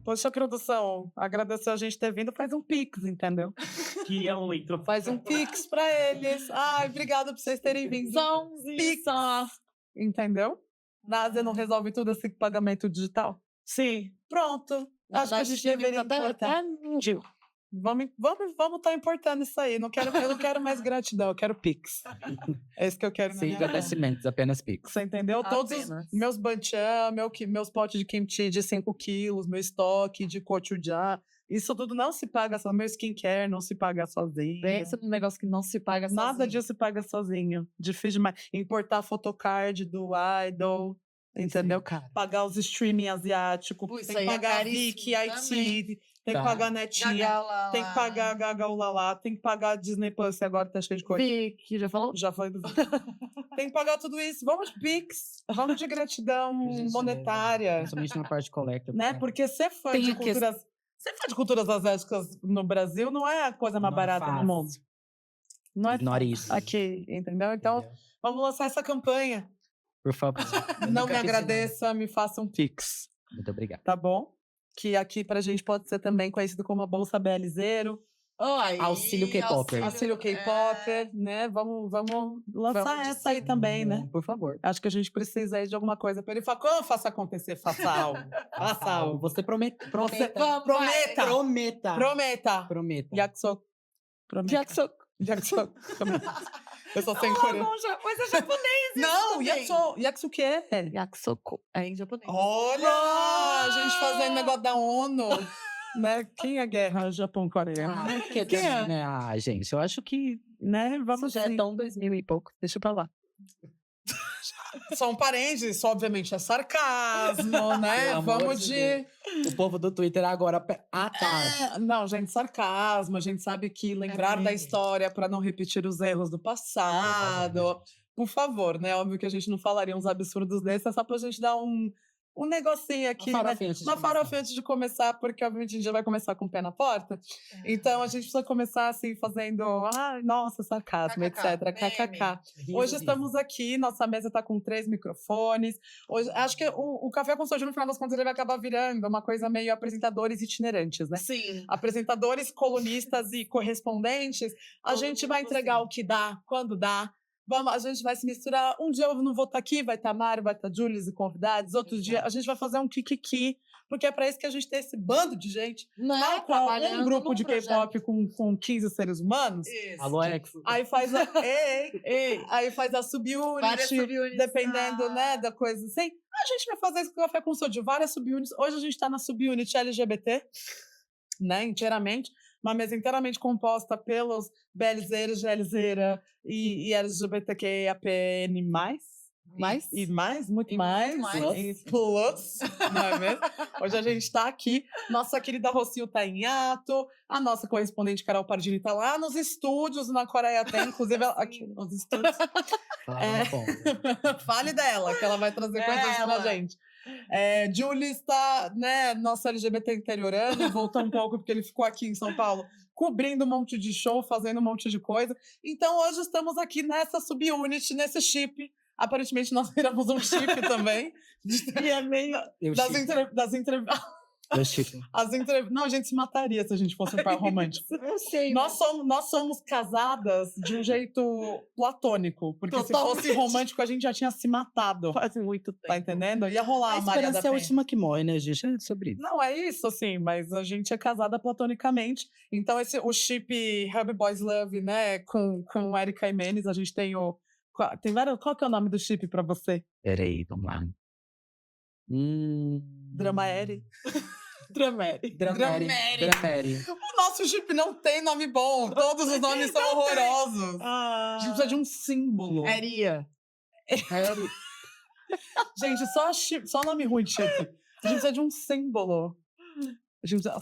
Poxa, produção, agradecer a gente ter vindo, faz um pix, entendeu? Que é muito. Faz um pix pra eles. Ai, obrigada por vocês terem vindo. Pix, entendeu? Nada não resolve tudo assim com pagamento digital? Sim. Pronto. Acho que a gente deveria importar. Vamos estar importando isso aí. Eu não quero mais gratidão, eu quero pix. É isso que eu quero. Sem agradecimentos, apenas pix. Você entendeu? Todos os meus banchan, meus potes de kimchi de 5 quilos, meu estoque de gochujang, isso tudo não se paga só. Meu skincare não se paga sozinho. Pensa num negócio que não se paga sozinho. Nada disso se paga sozinho. Difícil demais. Importar photocard do Idol, entendeu? Cara. Pagar os streaming asiáticos, Pô, isso tem que aí é pagar a caríssimo Vicky, IT, tem que Tá. pagar a Netinha, Gaga, tem que pagar a Gaga Ulala, tem que pagar a Disney Plus, que agora tá cheio de coisa. Vicky, já falou? Já foi do Tem que pagar tudo isso. Vamos de Pix, vamos de gratidão monetária, Principalmente na parte collector. né? Porque ser fã Tem de a culturas asiáticas no Brasil não é a coisa mais Não é barata do fácil. mundo. Não é Ignore isso. aqui, entendeu? Então, Entendeu? vamos lançar essa campanha. Por favor. Eu Não nunca me fiz agradeça, me faça um Pix, nada. Muito obrigado. tá bom? Que aqui pra gente pode ser também conhecido como a Bolsa BLZero, Auxílio K-Popper. auxílio K-Popper, né? Vamos lançar Vamos essa aí também, né? Por favor. Acho que a gente precisa aí de alguma coisa para ele falar, como faça acontecer, faça algo. Faça algo. Você promete. Prometa. Prometa. Prometa. Prometa. Yakusok. Prometa. Yakusok. Eu sou sem coreano. Mas é japonês. Não, também. Yakusoke é. Yakusoko. É em japonês. Olha! A gente fazendo negócio da ONU. Né? Quem é guerra Japão-Coreia? Quem é? Né? Ah, gente, eu acho que Né? Isso Vamos já é sim. tão 2000 e pouco. Deixa pra lá. Só um parênteses, isso obviamente é sarcasmo, né? Pelo amor Vamos de o povo do Twitter agora. Ah, tá. Não, gente, sarcasmo. A gente sabe que lembrar da meme. história para não repetir os erros do passado. Por favor, né? Óbvio que a gente não falaria uns absurdos desses, é só pra gente dar um negocinho aqui, Uma né? farofinha antes de Uma começar. farofinha antes de começar, porque obviamente a gente já vai começar com o pé na porta. Então a gente precisa começar assim, fazendo, ai, nossa, sarcasmo, KKK, etc. KKK. Hoje estamos aqui, nossa mesa está com 3 microfones. Hoje, acho que o Café com Soju, no final das contas, ele vai acabar virando uma coisa meio apresentadores itinerantes, né? Sim. Apresentadores, colunistas e correspondentes. A Todo gente vai mundo entregar assim. o que dá, quando dá. A gente vai se misturar. Um dia eu não vou estar aqui, vai estar Mário, vai estar Július e convidados. Outro dia a gente vai fazer um kikiki, porque é para isso que a gente tem esse bando de gente. Não Tá é com um grupo de projeto. K-pop com 15 seres humanos. Isso. Alô, Ex. Aí faz a. Ei, aí faz a Várias subunit, subunits. dependendo, né, da coisa assim. A gente vai fazer isso com o Café com Soju, várias subunits. Hoje a gente está na subunit LGBT, né, inteiramente. Uma mesa inteiramente composta pelos BLZeros, GLZera e LGBTQIAPN+. Muito mais. E plus, não é mesmo? Hoje a gente está aqui, nossa querida Rocio está em hiato, a nossa correspondente Carol Pardini está lá nos estúdios, na Coreia tem, inclusive ela, aqui nos estúdios. Fale dela, que ela vai trazer coisas pra gente. Julie está, né, nosso LGBT interiorano, voltou um pouco porque ele ficou aqui em São Paulo, cobrindo um monte de show, fazendo um monte de coisa. Então hoje estamos aqui nessa subunit, nesse chip. Aparentemente nós viramos um chip também. E é meio das entrevistas. Não, a gente se mataria se a gente fosse um par romântico. Eu sei. Nós somos casadas de um jeito platônico. Porque Totalmente. se fosse romântico, a gente já tinha se matado. Faz muito tempo. Tá entendendo? Ia rolar A a Maria da esperança é a Penha. última que morre, né, gente? É sobre isso. Não, é isso, assim, mas a gente é casada platonicamente. Então, o chip Hub Boys Love, né, com Erika Imenes, a gente tem o. Tem vários. Qual que é o nome do chip pra você? Peraí, vamos lá. Dramaeri. Drameri. O nosso chip não tem nome bom. Todos os nomes são horrorosos. A gente precisa de um símbolo. Eria. Gente, só nome ruim de chip. A gente precisa de um símbolo.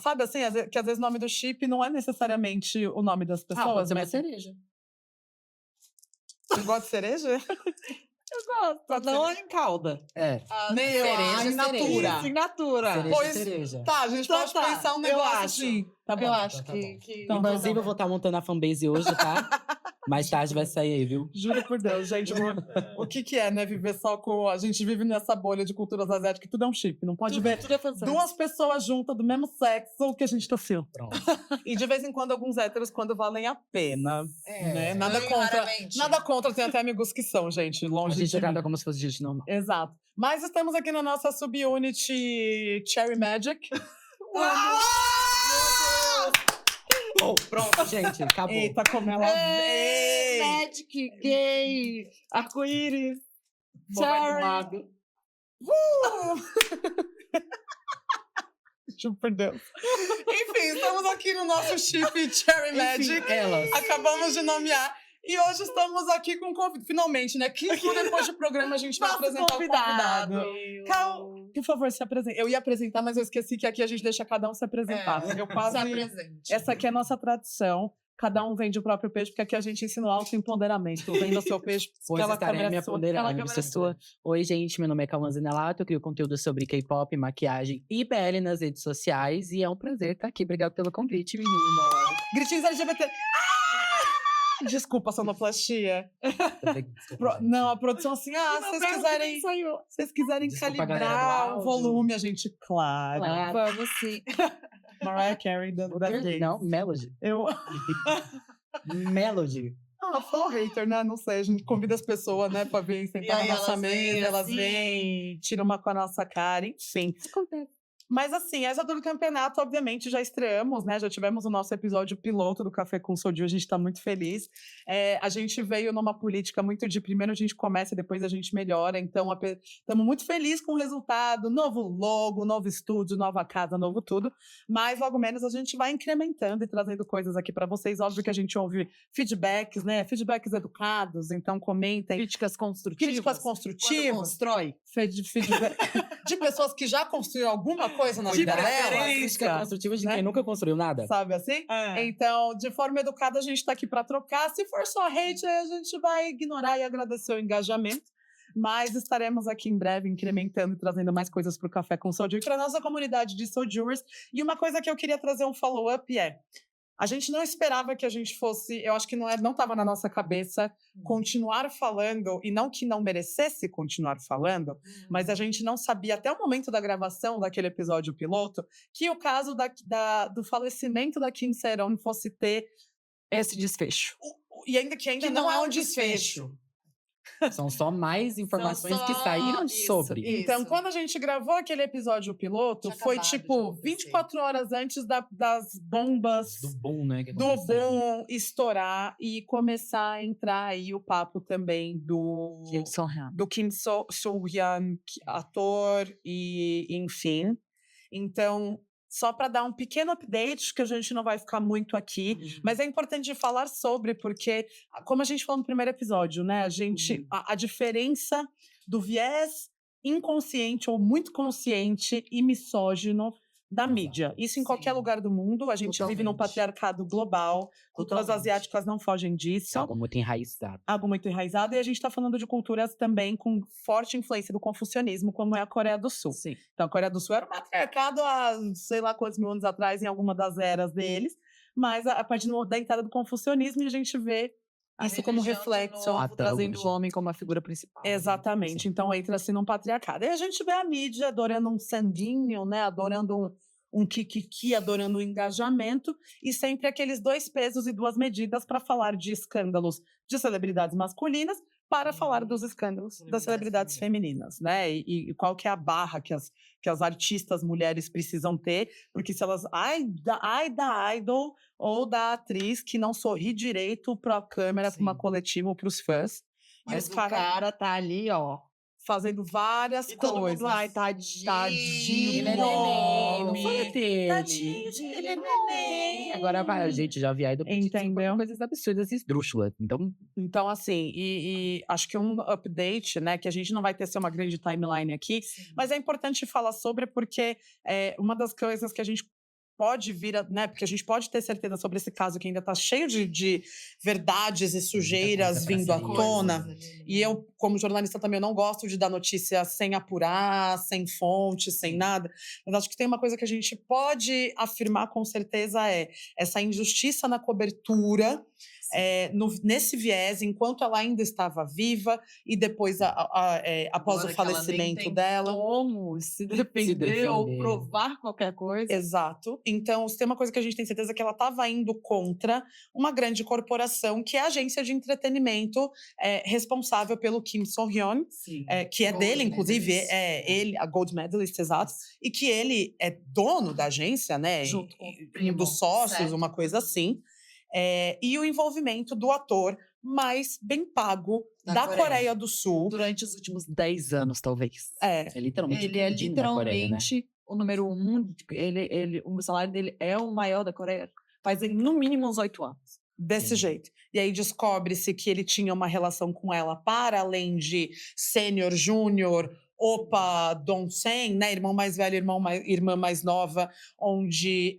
Sabe assim, que às vezes o nome do chip não é necessariamente o nome das pessoas. Pode ser uma mas... cereja. Você gosta de cereja? Eu gosto. Não em calda. Meu, Cereja, in natura. Isso, in natura. Cereja. Tá, a gente pode pensar um negócio eu acho. assim. Tá bom. Eu acho tá que... Então, Inclusive, eu vou estar montando a fanbase hoje, tá? Mais tarde vai sair aí, viu? Juro por Deus, gente. O que que é, né? Viver só com... A gente vive nessa bolha de culturas asiáticas que tudo é um chip. Não pode ver Tudo é fantástico. duas pessoas juntas do mesmo sexo que a gente tá assim. Pronto. E de vez em quando alguns héteros quando valem a pena. Né? Nada Bem contra. raramente. Nada contra, tem até amigos que são, gente. A Longe gente de mim. trata como se fosse gente normal. Exato. Mas estamos aqui na nossa subunit Cherry Magic. Oh, pronto, gente. Acabou. Eita, como ela veio! Magic, gay, arco-íris, Boa cherry. animada. Juro por Deus. Enfim, estamos aqui no nosso chip Cherry Magic. Enfim, elas. Acabamos de nomear. E hoje estamos aqui com um convidado. Finalmente, né? 15 minutos depois do programa, a gente vai Nosso apresentar convidado. o convidado. Cal, por favor, se apresente. Eu ia apresentar, mas eu esqueci que aqui a gente deixa cada um se apresentar. Eu quase... Se apresente. Essa aqui é a nossa tradição. Cada um vende o próprio peixe, porque aqui a gente ensina o autoempoderamento. Venda o seu peixe, Pois aquela estarei câmera me é sua. apoderando. Aquela câmera é sua. Oi, gente, meu nome é Cauã Zenelato, eu crio conteúdo sobre K-pop, maquiagem e PL nas redes sociais. E é um prazer estar aqui. Obrigado pelo convite, menino. Gritinhos LGBT. Desculpa, sonoplastia. Não, a produção assim, se vocês quiserem Desculpa, galera do calibrar o áudio. volume, a gente, claro. Claro. Vamos sim. Mariah Carey da Gays. Não, Melody. Eu... Melody. sou hater, né? Não sei, a gente convida as pessoas, né, pra vir sentar E aí na nossa elas vêm mesa, elas assim. vêm, tiram uma com a nossa cara, enfim. Mas assim, essa do campeonato, obviamente, já estreamos, né? Já tivemos o nosso episódio piloto do Café com Soju, a gente tá muito feliz. A gente veio numa política muito de primeiro a gente começa e depois a gente melhora, então estamos muito felizes com o resultado, novo logo, novo estúdio, nova casa, novo tudo, mas logo menos a gente vai incrementando e trazendo coisas aqui para vocês. Óbvio que a gente ouve feedbacks, né? Feedbacks educados, então comentem. Críticas construtivas. Críticas Quando construtivas. constrói. Feedback de pessoas que já construíram alguma coisa na vida dela, Crítica construtiva de né? quem nunca construiu nada. sabe assim? É. Então, de forma educada, a gente tá aqui para trocar. Se for só hate, aí a gente vai ignorar e agradecer o engajamento. Mas estaremos aqui em breve incrementando e trazendo mais coisas para o Café com Soju e para nossa comunidade de Sojurers. E uma coisa que eu queria trazer um follow-up a gente não esperava que a gente fosse, eu acho que não estava na nossa cabeça continuar falando, e não que não merecesse continuar falando, mas a gente não sabia até o momento da gravação daquele episódio piloto que o caso do falecimento da Kim Sae-ron fosse ter Esse desfecho. e ainda que não é um desfecho. São só mais informações só que saíram isso, sobre. isso. Então, quando a gente gravou aquele episódio piloto, Tinha foi acabado de tipo acontecer. 24 horas antes das bombas Do boom, né? que do aconteceu. boom estourar e começar a entrar aí o papo também do Kim So-hyun, ator e enfim. Então, só para dar um pequeno update, que a gente não vai ficar muito aqui, mas é importante falar sobre, porque, como a gente falou no primeiro episódio, né? A diferença do viés inconsciente ou muito consciente e misógino da Exato. mídia. Isso em qualquer Sim. lugar do mundo. A gente vive num Totalmente. patriarcado global. Culturas Totalmente. asiáticas não fogem disso. Algo muito enraizado. Algo muito enraizado. E a gente está falando de culturas também com forte influência do confucionismo, como é a Coreia do Sul. Sim. Então, a Coreia do Sul era um matriarcado há sei lá quantos mil anos atrás, em alguma das eras deles. Mas a partir da entrada do confucionismo, a gente vê A isso como religião de reflexo. novo, Trazendo o homem como a figura principal. Exatamente. Então entra-se num patriarcado. E a gente vê a mídia adorando um sanguinho, né? Adorando um kikiki, adorando um engajamento, e sempre aqueles dois pesos e duas medidas para falar de escândalos de celebridades masculinas para falar dos escândalos das celebridades femininas, né? E qual que é a barra que as artistas mulheres precisam ter, porque se elas... Ai da idol ou da atriz que não sorri direito para a câmera, para uma Sim. coletiva ou para os fãs, Mas esse o cara cara tá ali, ó. fazendo várias E todo mundo, coisas. ai, tadinho. Ele é homem. Tadinho de ele é neném. Agora vai, a gente já via Entendeu? coisas absurdas e esdrúxulas. Então, Então, assim, e acho que um update, né, que a gente não vai ter ser uma grande timeline aqui, mas é importante falar sobre porque uma das coisas que a gente pode vir, né, porque a gente pode ter certeza sobre esse caso que ainda está cheio de verdades e sujeiras coisa pra vindo à sair. tona. E eu, como jornalista, também não gosto de dar notícia sem apurar, sem fonte, sem nada. Mas acho que tem uma coisa que a gente pode afirmar com certeza essa injustiça na cobertura nesse viés, enquanto ela ainda estava viva e depois, após Agora o que ela nem falecimento tem dela. Como se defender ou defender. provar qualquer coisa. Exato. Então, se tem uma coisa que a gente tem certeza que ela estava indo contra uma grande corporação, que é a agência de entretenimento responsável pelo Kim So-hyun, Sim. que é Gold dele, inclusive, medalist. ele, a Gold Medalist, exato, e que ele é dono da agência, né? Junto com o Um primo, dos sócios, certo. uma coisa assim. E o envolvimento do ator mais bem pago Da da Coreia. Coreia do Sul. Durante os últimos 10 anos, talvez. É literalmente Ele é explodindo na Coreia, né? literalmente o número 1. O salário dele é o maior da Coreia. Faz no mínimo uns 8 anos. Desse jeito. E aí descobre-se que ele tinha uma relação com ela para além de sênior, júnior, opa, Donsen, né? Irmão mais velho, irmã mais nova, onde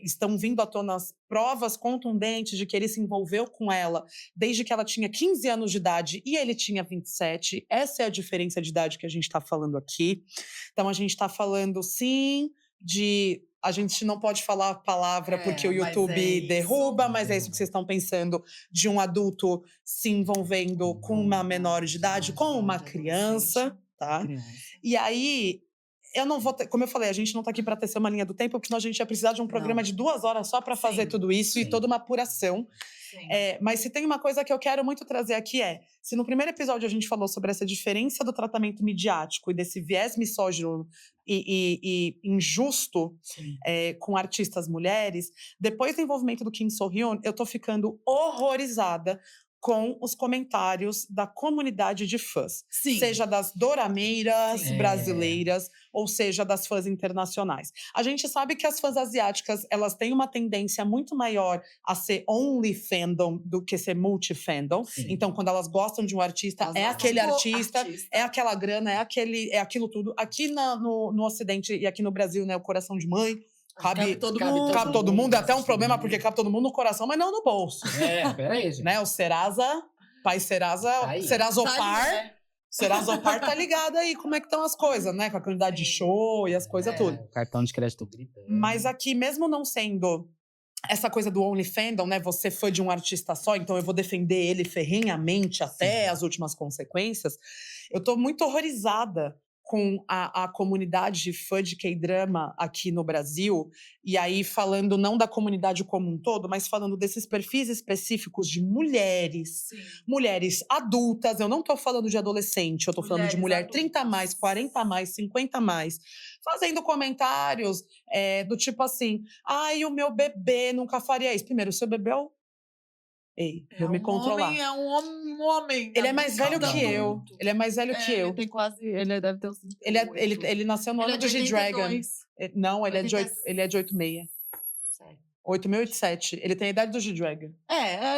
estão vindo à tona as provas contundentes de que ele se envolveu com ela desde que ela tinha 15 anos de idade e ele tinha 27. Essa é a diferença de idade que a gente está falando aqui. Então, a gente está falando, sim, de... A gente não pode falar a palavra porque o mas YouTube é isso. derruba, mas é isso que vocês estão pensando, de um adulto se envolvendo com uma menor de idade, com uma criança, tá? E aí, eu não vou ter, como eu falei, a gente não tá aqui para tecer uma linha do tempo, porque senão a gente ia precisar de um programa de 2 horas só para fazer Sim, tudo isso e sim. toda uma apuração. Sim. Mas se tem uma coisa que eu quero muito trazer aqui se no primeiro episódio a gente falou sobre essa diferença do tratamento midiático e desse viés misógino e injusto com artistas mulheres, depois do envolvimento do Kim So-hyun, eu tô ficando horrorizada com os comentários da comunidade de fãs. Sim. Seja das dorameiras Sim. brasileiras, ou seja das fãs internacionais. A gente sabe que as fãs asiáticas, elas têm uma tendência muito maior a ser only fandom do que ser multi-fandom. Sim. Então, quando elas gostam de um artista, Elas é gostam aquele do artista, é aquela grana, é aquilo tudo. Aqui no Ocidente e aqui no Brasil, né, o coração de mãe, cabe todo cabe mundo. cabe todo mundo. É até um Sim. problema, porque cabe todo mundo no coração, mas não no bolso. Peraí, gente. Né? O Serasa, pai Serasa, Tá aí. Serazopar, Tá ali, né? Serazopar tá ligado aí como é que estão as coisas, né? Com a quantidade de show e as coisas tudo. O cartão de crédito gritando. Mas aqui, mesmo não sendo essa coisa do only fandom, né? Você foi de um artista só, então eu vou defender ele ferrenhamente até as últimas consequências. Eu tô muito horrorizada com a comunidade fã de K-drama aqui no Brasil, e aí falando não da comunidade como um todo, mas falando desses perfis específicos de mulheres, Sim. mulheres adultas, eu não tô falando de adolescente, eu tô falando de mulher Mulheres 30 a mais, 40 a mais, 50 a mais, fazendo comentários do tipo assim, ai, o meu bebê nunca faria isso. Primeiro, o seu bebê é o... Ei, vou me controlar. É um homem. Ele é mais velho Não, que eu. adulto. Ele é mais velho que eu. Ele tem quase. Ele deve ter uns. Ele nasceu no ano do G-Dragon. Não, ele é de 86. 86 ou 87. Ele tem a idade do G-Dragon.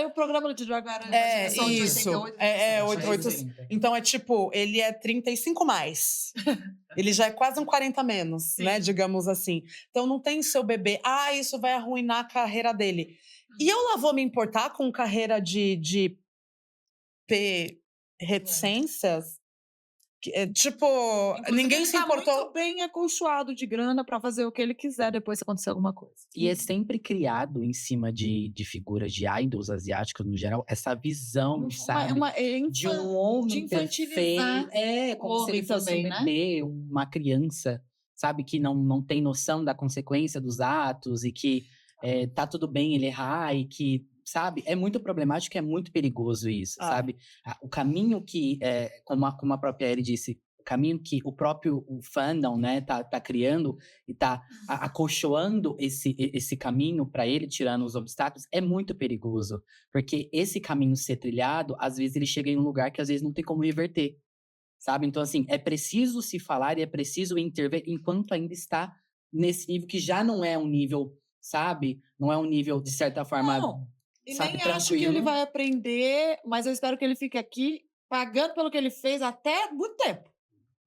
O programa do Dragon era da É, geração de isso. 88. É, 88. Então é tipo, ele é 35 mais. Ele já é quase um 40 menos, Sim. né? Digamos assim. Então não tem seu bebê. Ah, isso vai arruinar a carreira dele. E eu lá vou me importar com carreira de reticências? Tipo, ninguém se importou. Ele tá muito bem acolchoado de grana pra fazer o que ele quiser depois se acontecer alguma coisa. E é sempre criado em cima de figuras de idols asiáticos, no geral, essa visão, sabe? De um homem infantilizar perfeito. Como se homem ele fosse também, um né? bebê, uma criança, sabe? Que não tem noção da consequência dos atos e que tá tudo bem ele errar e que, sabe? É muito problemático e é muito perigoso isso, sabe? O caminho que, como a própria Eri disse, o caminho que o próprio fandom, né, tá criando e tá acolchoando esse caminho para ele, tirando os obstáculos, é muito perigoso. Porque esse caminho ser trilhado, às vezes ele chega em um lugar que às vezes não tem como reverter, sabe? Então, assim, é preciso se falar e é preciso intervir enquanto ainda está nesse nível que já não é um nível, sabe? Não é um nível, de certa forma... Não. E sabe, nem acho que tranquilo. ele vai aprender, mas eu espero que ele fique aqui pagando pelo que ele fez até muito tempo.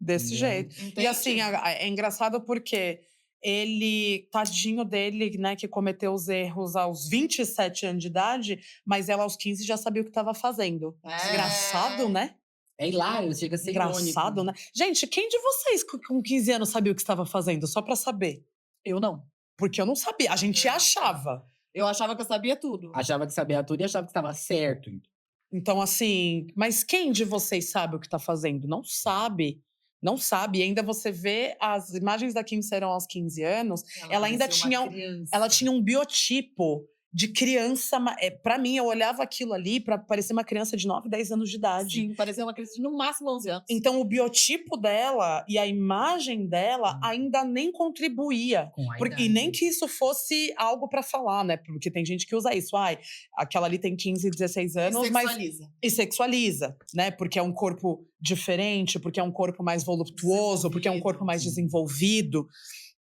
Desse jeito. Entende? E assim, é engraçado porque ele, tadinho dele, né, que cometeu os erros aos 27 anos de idade, mas ela aos 15 já sabia o que estava fazendo. Engraçado, né? É hilário, chega a ser Engraçado, irônico. né? Gente, quem de vocês com 15 anos sabia o que estava fazendo? Só pra saber. Eu não. Porque eu não sabia. A gente achava. Eu achava que eu sabia tudo. Achava que sabia tudo e achava que estava certo. Então, assim, mas quem de vocês sabe o que tá fazendo? Não sabe. Não sabe. E ainda você vê as imagens da Kim Serão aos 15 anos, ela ainda parecia uma tinha criança. ela tinha um biotipo de criança. Pra mim, eu olhava aquilo ali pra parecer uma criança de 9, 10 anos de idade. Sim, parecia uma criança de no máximo 11 anos. Então, o biotipo dela e a imagem dela ainda nem contribuía. Com a E idade. nem que isso fosse algo pra falar, né? Porque tem gente que usa isso. Ai, aquela ali tem 15, 16 anos, mas Sexualiza. e sexualiza, né? Porque é um corpo diferente, porque é um corpo mais voluptuoso, porque é um corpo mais desenvolvido.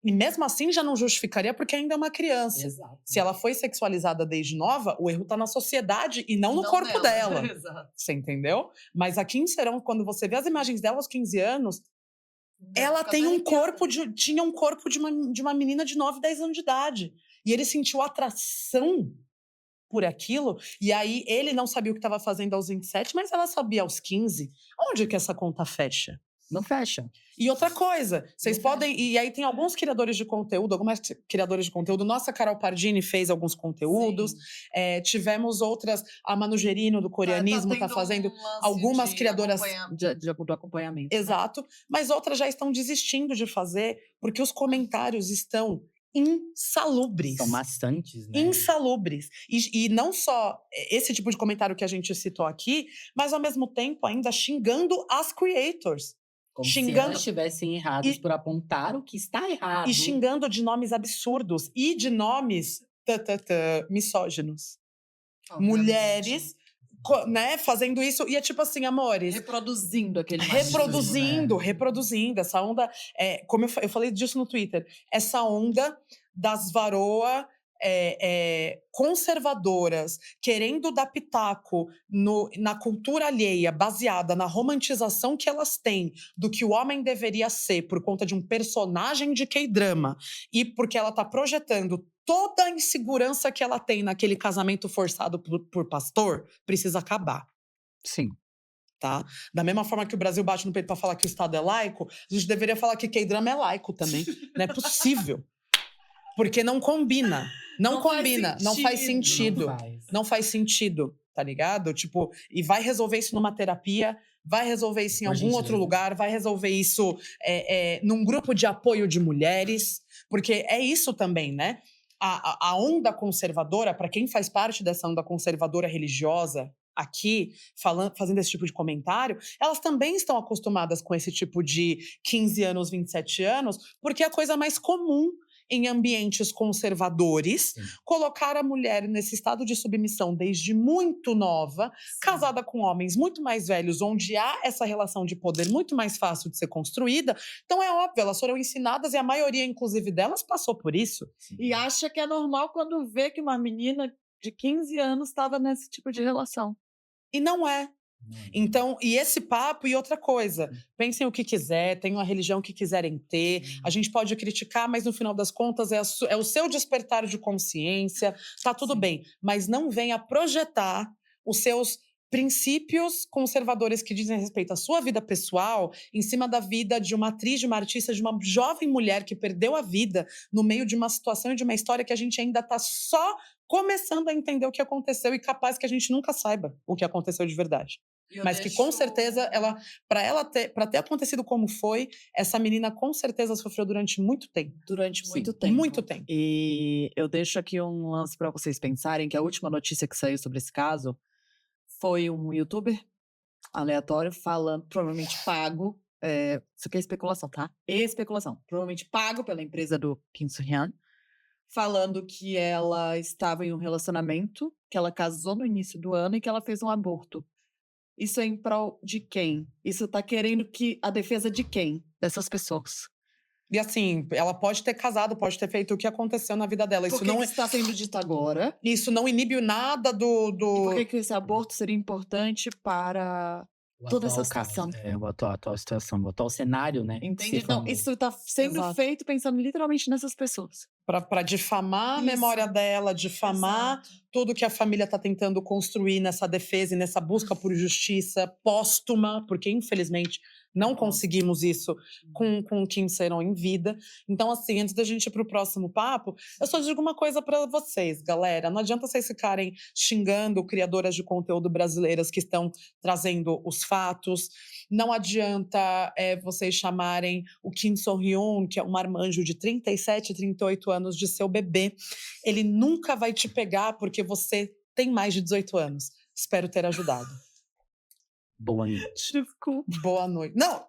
E mesmo assim já não justificaria porque ainda é uma criança. Exato. Se ela foi sexualizada desde nova, o erro tá na sociedade e não no corpo dela. Exato. Você entendeu? Mas aqui em Serão, quando você vê as imagens dela aos 15 anos, ela tem um corpo tinha um corpo de uma menina de 9, 10 anos de idade. E ele sentiu atração por aquilo. E aí ele não sabia o que estava fazendo aos 27, mas ela sabia aos 15. Onde que essa conta fecha? Não fecha. E outra coisa, vocês podem. E aí tem alguns criadores de conteúdo, algumas criadoras de conteúdo. Nossa Carol Pardini fez alguns conteúdos. Tivemos outras. A Manu Gerino, do coreanismo, tá fazendo algumas criadoras. Do acompanhamento. Exato. Mas outras já estão desistindo de fazer, porque os comentários estão insalubres. São bastantes, né? Insalubres. E não só esse tipo de comentário que a gente citou aqui, mas ao mesmo tempo ainda xingando as creators. Como se xingando elas estivessem erradas E- por apontar o que está errado. e xingando de nomes absurdos e de nomes misóginos. Mulheres, né, fazendo isso. E é tipo assim, amores. Reproduzindo aquele machismo, né? Reproduzindo essa onda. Como eu falei disso no Twitter, essa onda das varoa conservadoras querendo dar pitaco na cultura alheia, baseada na romantização que elas têm do que o homem deveria ser por conta de um personagem de K-drama e porque ela tá projetando toda a insegurança que ela tem naquele casamento forçado por pastor, precisa acabar. Sim. Tá? Da mesma forma que o Brasil bate no peito pra falar que o Estado é laico, a gente deveria falar que K-drama é laico também. Não é possível. Porque não combina. Não combina. Não faz sentido. Não faz sentido, tá ligado? Tipo, e vai resolver isso numa terapia, vai resolver isso em Por algum gentileza. outro lugar, vai resolver isso num grupo de apoio de mulheres. Porque é isso também, né? A onda conservadora, para quem faz parte dessa onda conservadora religiosa aqui, fazendo esse tipo de comentário, elas também estão acostumadas com esse tipo de 15 anos, 27 anos, porque é a coisa mais comum em ambientes conservadores, colocar a mulher nesse estado de submissão desde muito nova, casada com homens muito mais velhos, onde há essa relação de poder muito mais fácil de ser construída. Então é óbvio, elas foram ensinadas e a maioria, inclusive, delas passou por isso. E acha que é normal quando vê que uma menina de 15 anos estava nesse tipo de relação. E não é. Então, e esse papo e outra coisa, pensem o que quiser, tenham a religião que quiserem ter, a gente pode criticar, mas no final das contas é o seu despertar de consciência, tá tudo bem, mas não venha projetar os seus princípios conservadores que dizem respeito à sua vida pessoal em cima da vida de uma atriz, de uma artista, de uma jovem mulher que perdeu a vida no meio de uma situação e de uma história que a gente ainda tá só começando a entender o que aconteceu e capaz que a gente nunca saiba o que aconteceu de verdade. Mas que com certeza, para ter acontecido como foi, essa menina com certeza sofreu durante muito tempo. Durante Sim, muito tempo. Muito tempo. E eu deixo aqui um lance para vocês pensarem, que a última notícia que saiu sobre esse caso foi um youtuber aleatório falando, provavelmente pago, isso aqui é especulação, tá? Especulação. Provavelmente pago pela empresa do Kim Soo-hyun, falando que ela estava em um relacionamento, que ela casou no início do ano e que ela fez um aborto. Isso é em prol de quem? Isso tá querendo que a defesa de quem? Dessas pessoas. E assim, ela pode ter casado, pode ter feito o que aconteceu na vida dela. Por que que está sendo dito agora? Isso não inibe nada E por que que esse aborto seria importante para toda essa situação? A atual situação, o atual cenário, né? Entende? Então, isso está sendo Exato. feito pensando literalmente nessas pessoas. Para difamar a Isso. memória dela, difamar tudo que a família está tentando construir nessa defesa e nessa busca por justiça póstuma, porque infelizmente não conseguimos isso com o Kim Sae-ron em vida. Então, assim, antes da gente ir para o próximo papo, eu só digo uma coisa para vocês, galera. Não adianta vocês ficarem xingando criadoras de conteúdo brasileiras que estão trazendo os fatos. Não adianta vocês chamarem o Kim So-hyun, que é um marmanjo de 37, 38 anos, de seu bebê. Ele nunca vai te pegar porque você tem mais de 18 anos. Espero ter ajudado. Boa noite. Desculpa. Boa noite. Não!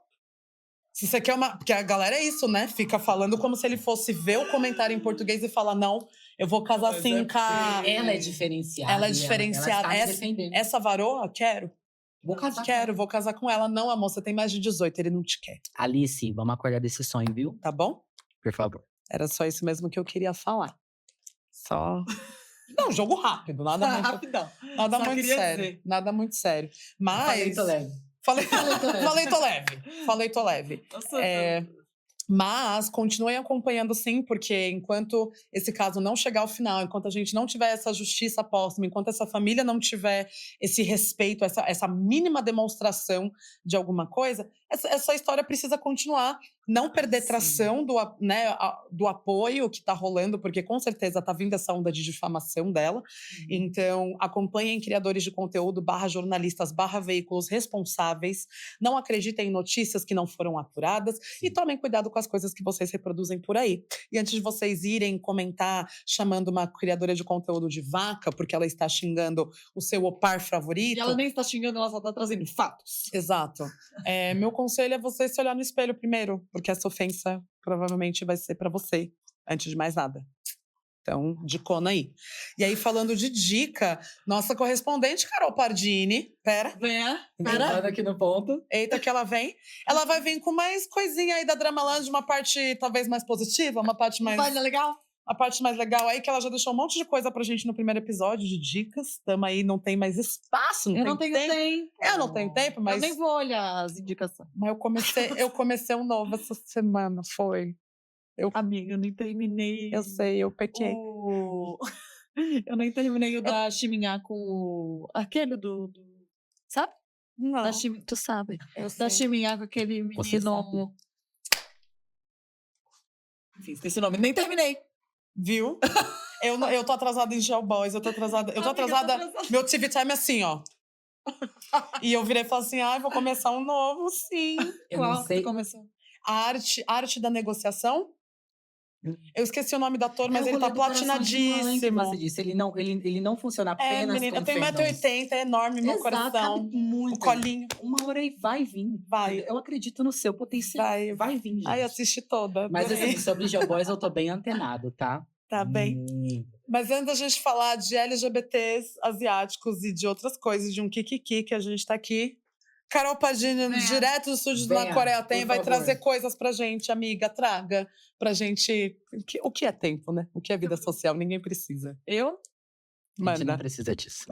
Se você quer uma. Porque a galera é isso, né? Fica falando como se ele fosse ver o comentário em português e falar: não, eu vou casar assim com a. Ela é diferenciada. Ela é e diferenciada. Ela está se defendendo. Essa varoa, quero. Vou casar. Quero, vou casar com ela. Não, amor, você tem mais de 18, ele não te quer. Alice, vamos acordar desse sonho, viu? Tá bom? Por favor. Era só isso mesmo que eu queria falar. Só. Não, jogo rápido, nada muito. Rapidão. Nada Só muito queria sério. dizer. Nada muito sério. Mas. Tô leve. Falei, tô leve. Falei, tô leve. Mas continuem acompanhando sim, porque enquanto esse caso não chegar ao final, enquanto a gente não tiver essa justiça póstuma, enquanto essa família não tiver esse respeito, essa mínima demonstração de alguma coisa, essa história precisa continuar. Não perder tração do apoio que está rolando, porque com certeza está vindo essa onda de difamação dela. Então, acompanhem criadores de conteúdo, /jornalistas, /veículos responsáveis. Não acreditem em notícias que não foram apuradas e tomem cuidado com as coisas que vocês reproduzem por aí. E antes de vocês irem comentar chamando uma criadora de conteúdo de vaca, porque ela está xingando o seu opar favorito. E ela nem está xingando, ela só está trazendo fatos. Exato. Meu conselho é você se olhar no espelho primeiro, porque essa ofensa provavelmente vai ser pra você, antes de mais nada. Então, dicona aí. E aí, falando de dica, nossa correspondente, Carol Pardini. Pera. Entrando aqui no ponto. Eita, que ela vem. Ela vai vir com mais coisinha aí da Dramaland, uma parte talvez mais positiva, uma parte mais... Olha, legal. A parte mais legal aí, que ela já deixou um monte de coisa pra gente no primeiro episódio, de dicas. Tamo aí, não tem mais espaço, Eu não tenho tempo. Eu não tenho tempo, mas... Eu nem vou olhar as indicações. Mas eu comecei um novo essa semana, foi. Amiga, eu nem terminei. Eu sei, eu pequei. Eu nem terminei o da Chiminhá com aquele do... Sabe? Não, Tu sabe. eu Da sei. Chiminhá com aquele Você menino... Enfim, esqueci o nome. Nem terminei. Viu? Eu tô atrasada em Gel Boys, eu tô atrasada. Amiga, Meu TV time é assim, ó. E eu virei e falei assim: vou começar um novo, sim. Eu não Qual sei. que começou? A arte da negociação. Eu esqueci o nome do ator, mas É o ele tá rolê do coração de mãe que platinadíssimo. Você disse. Ele não funciona apenas Menina, com eu tenho fandoms. 1,80m, é enorme meu Exato, coração. cabe muito. O colinho. Uma hora aí vai vir. Vai. Eu acredito no seu potencial. Vai vir, gente. Ai, assisti toda. Mas adorei. assim, sobre Geoboys eu tô bem antenado, tá? Tá bem. Mas antes da gente falar de LGBTs asiáticos e de outras coisas, de um kikiki que a gente tá aqui, Carol Pardini, direto dos estúdios Venha, da Coreia Tem, por vai favor. trazer coisas pra gente, amiga. Traga pra gente. O que é tempo, né? O que é vida social? Ninguém precisa. Eu? A gente não Manda. precisa disso.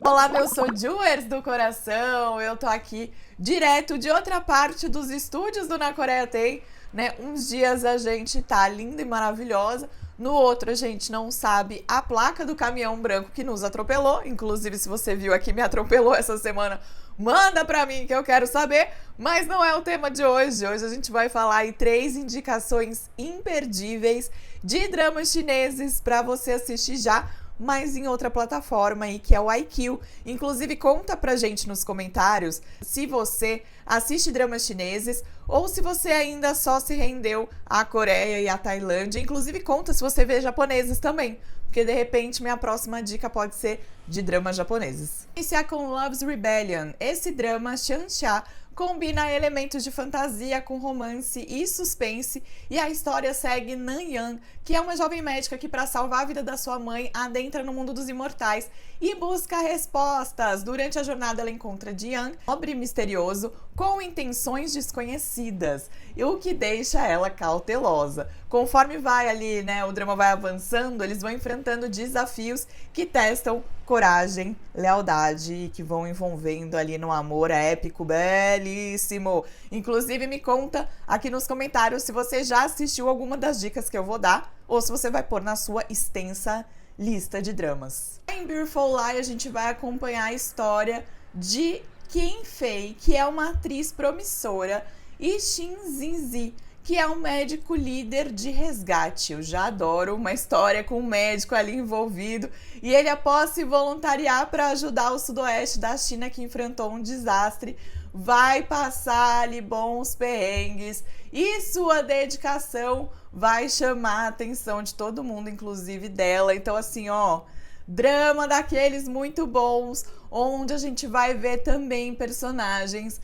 Olá, meus sojuers do coração. Eu tô aqui direto de outra parte dos estúdios do Na Coreia Tem, né? Uns dias a gente tá linda e maravilhosa. No outro, a gente não sabe a placa do caminhão branco que nos atropelou. Inclusive, se você viu aqui, me atropelou essa semana, manda pra mim que eu quero saber. Mas não é o tema de hoje. Hoje a gente vai falar aí 3 indicações imperdíveis de dramas chineses pra você assistir já, mas em outra plataforma aí, que é o iQIYI. Inclusive, conta pra gente nos comentários se você assiste dramas chineses ou se você ainda só se rendeu à Coreia e à Tailândia. Inclusive, conta se você vê japoneses também, porque de repente minha próxima dica pode ser de dramas japoneses. Iniciar com Love's Rebellion. Esse drama Xianxia combina elementos de fantasia com romance e suspense, e a história segue Nan Yang, que é uma jovem médica que, para salvar a vida da sua mãe, adentra no mundo dos imortais e busca respostas. Durante a jornada, ela encontra Jiang, nobre misterioso, com intenções desconhecidas, e o que deixa ela cautelosa. Conforme vai ali, né, o drama vai avançando, eles vão enfrentando desafios que testam coragem, lealdade e que vão envolvendo ali no amor épico, belíssimo. Inclusive, me conta aqui nos comentários se você já assistiu alguma das dicas que eu vou dar ou se você vai pôr na sua extensa lista de dramas. Em Beautiful Lie, a gente vai acompanhar a história de Kim Fei, que é uma atriz promissora, e Shin Zin-zi, que é um médico líder de resgate. Eu já adoro uma história com um médico ali envolvido. E ele, após se voluntariar para ajudar o sudoeste da China, que enfrentou um desastre, vai passar ali bons perrengues. E sua dedicação vai chamar a atenção de todo mundo, inclusive dela. Então, assim, ó, drama daqueles muito bons, onde a gente vai ver também personagens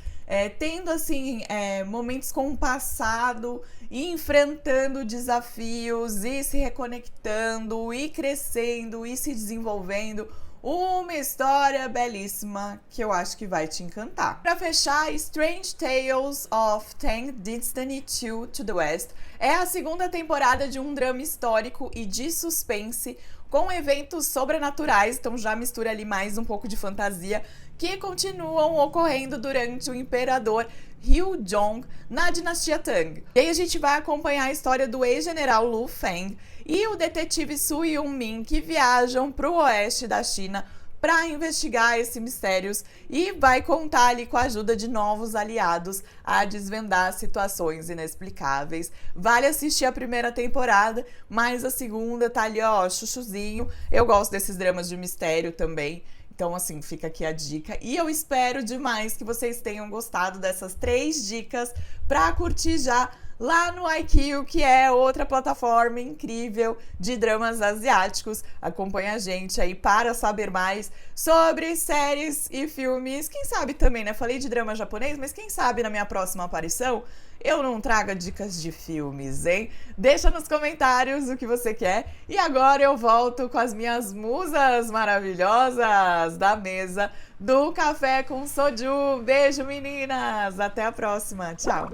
tendo assim momentos com o passado, e enfrentando desafios, e se reconectando, e crescendo, e se desenvolvendo. Uma história belíssima que eu acho que vai te encantar. Para fechar, Strange Tales of Tang Destiny 2 to the West é a segunda temporada de um drama histórico e de suspense com eventos sobrenaturais, então já mistura ali mais um pouco de fantasia, que continuam ocorrendo durante o imperador Ryujong na dinastia Tang. E aí a gente vai acompanhar a história do ex-general Lu Feng e o detetive Su Yun-min, que viajam para o oeste da China para investigar esses mistérios, e vai contar ali com a ajuda de novos aliados a desvendar situações inexplicáveis. Vale assistir a primeira temporada, mas a segunda tá ali, ó, chuchuzinho. Eu gosto desses dramas de mistério também. Então, assim, fica aqui a dica. E eu espero demais que vocês tenham gostado dessas 3 dicas para curtir já lá no iQIYI, que é outra plataforma incrível de dramas asiáticos. Acompanha a gente aí para saber mais sobre séries e filmes. Quem sabe também, né? Falei de drama japonês, mas quem sabe na minha próxima aparição eu não traga dicas de filmes, hein? Deixa nos comentários o que você quer. E agora eu volto com as minhas musas maravilhosas da mesa do Café com Soju. Beijo, meninas! Até a próxima. Tchau!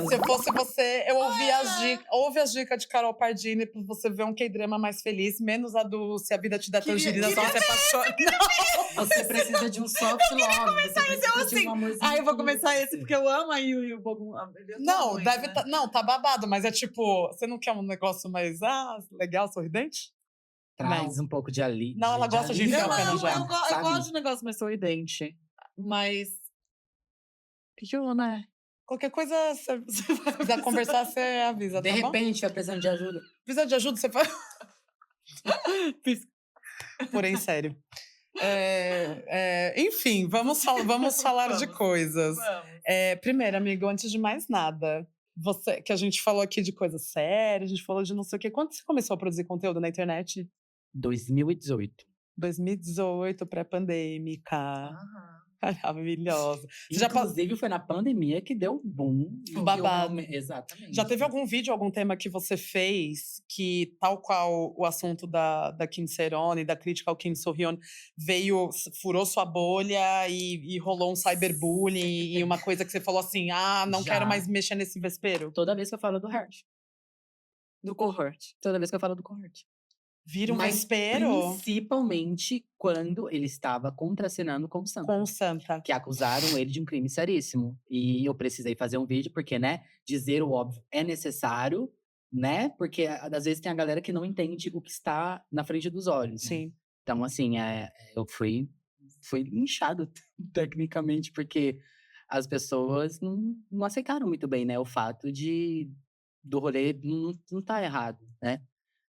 Se fosse você, eu ouve as dicas de Carol Pardini pra você ver um K-drama mais feliz, menos a do Se a Vida Te Der Tangerina, só você apaixona. Você precisa de um soft love. Você precisa de um amorzinho. Ah, eu vou começar esse, porque eu amo a Yu e o Bogum. Não, deve tá, não, tá babado, mas é tipo, você não quer um negócio mais, legal, sorridente? Traz um pouco de alívio. Não, ela gosta de enfiar o pé no Eu gel. gosto de um negócio mais sorridente, mas... Pediu, né? Qualquer coisa, se você quiser conversar, você avisa, De tá bom? repente, vai precisando de ajuda. Precisa de ajuda, você faz. Porém, sério. Enfim, vamos falar de coisas. Primeiro, amigo, antes de mais nada, que a gente falou aqui de coisas sérias, a gente falou de não sei o quê. Quando você começou a produzir conteúdo na internet? 2018. 2018, pré-pandêmica. Maravilhosa. Você já Inclusive, foi na pandemia que deu boom. Babado. Exatamente. Já teve algum vídeo, algum tema que você fez que, tal qual o assunto da Kim Serone, da crítica ao Kim So-hyun, furou sua bolha e rolou um cyberbullying e uma coisa que você falou assim, não quero mais mexer nesse vespeiro? Toda vez que eu falo do Heart. Do Cohort. Toda vez que eu falo do Cohort. Vira um Mas vespeiro? Principalmente quando ele estava contracenando com o Santa. Com o Santa. Que acusaram ele de um crime seríssimo. E eu precisei fazer um vídeo, porque, né, dizer o óbvio é necessário, né? Porque às vezes tem a galera que não entende o que está na frente dos olhos. Sim. Né? Então, assim, eu fui linchado tecnicamente, porque as pessoas não aceitaram muito bem, né? O fato do rolê não tá errado, né?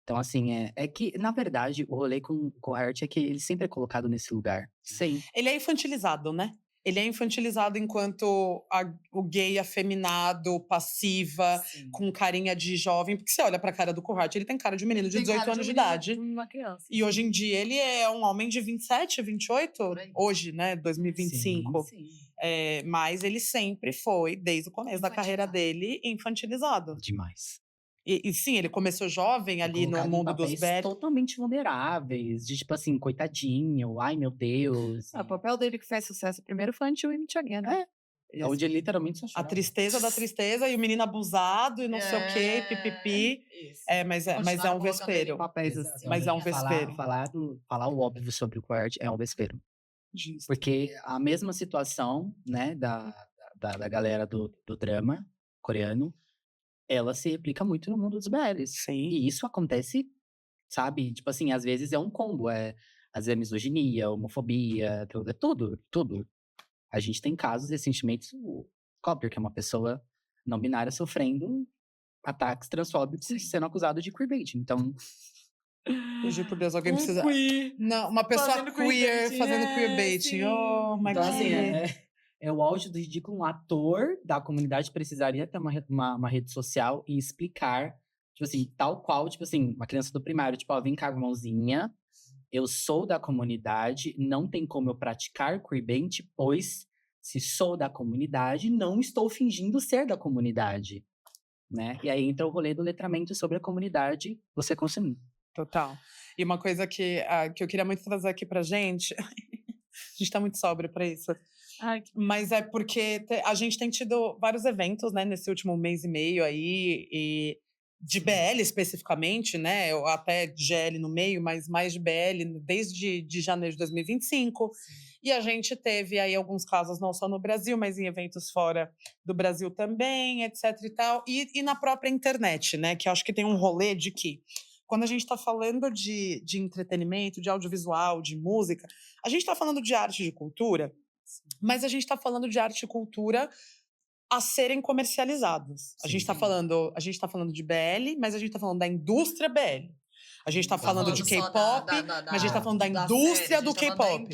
Então, assim, é que, na verdade, o rolê com o Heart é que ele sempre é colocado nesse lugar. Sim. Ele é infantilizado, né? Ele é infantilizado enquanto o gay afeminado, passiva, Sim. com carinha de jovem. Porque você olha pra cara do Cohort, ele tem cara de menino de 18 anos de idade. Uma criança. E hoje em dia ele é um homem de 27, 28. Hoje, né? 2025. Sim. Mas ele sempre foi, desde o começo da carreira dele, infantilizado. Demais. E sim, ele começou jovem ali no Colocado em mundo dos papéis bad. totalmente vulneráveis. De tipo assim, coitadinho, ai meu Deus. O papel dele que fez sucesso primeiro foi Anti Women Chang'e, né? Onde ele literalmente só A chorava. tristeza da tristeza e o menino abusado e não sei o quê, pipipi. Mas é um vespeiro. Papéis Exato. assim. Mas é um vespeiro. Falar o óbvio sobre o Cohort é um vespeiro. Justo. Porque a mesma situação, né, da galera do drama coreano, ela se replica muito no mundo dos BLs. Sim. E isso acontece sabe? Tipo assim, às vezes é um combo, às vezes é misoginia, homofobia, é tudo. A gente tem casos recentemente, o Copper, que é uma pessoa não binária sofrendo ataques transfóbicos sendo acusado de queerbaiting. Então, Juro por Deus, alguém precisa. queer. Não, uma pessoa Fazendo queer queerbaiting, fazendo é, queerbaiting. sim. Oh, my então God. assim, é o auge do ridículo. Um ator da comunidade precisaria ter uma rede social e explicar, tipo assim, tal qual, tipo assim, uma criança do primário, tipo, ó, vem cá, irmãozinha, eu sou da comunidade, não tem como eu praticar queerbaiting, pois se sou da comunidade, não estou fingindo ser da comunidade, né? E aí entra o rolê do letramento sobre a comunidade, você consumir. Total. E uma coisa que eu queria muito trazer aqui pra gente, a gente tá muito sóbrio pra isso, Ai, mas é porque a gente tem tido vários eventos, né, nesse último mês e meio aí, e de BL especificamente, né, ou até GL no meio, mas mais de BL desde de janeiro de 2025. E a gente teve aí alguns casos, não só no Brasil, mas em eventos fora do Brasil também, etc e tal. E na própria internet, né, que eu acho que tem um rolê de que quando a gente está falando de entretenimento, de audiovisual, de música, a gente está falando de arte e de cultura, mas a gente está falando de arte e cultura a serem comercializados. A gente está falando de BL, mas a gente está falando da indústria BL. A gente está falando de K-pop, mas a gente está falando da indústria do K-pop.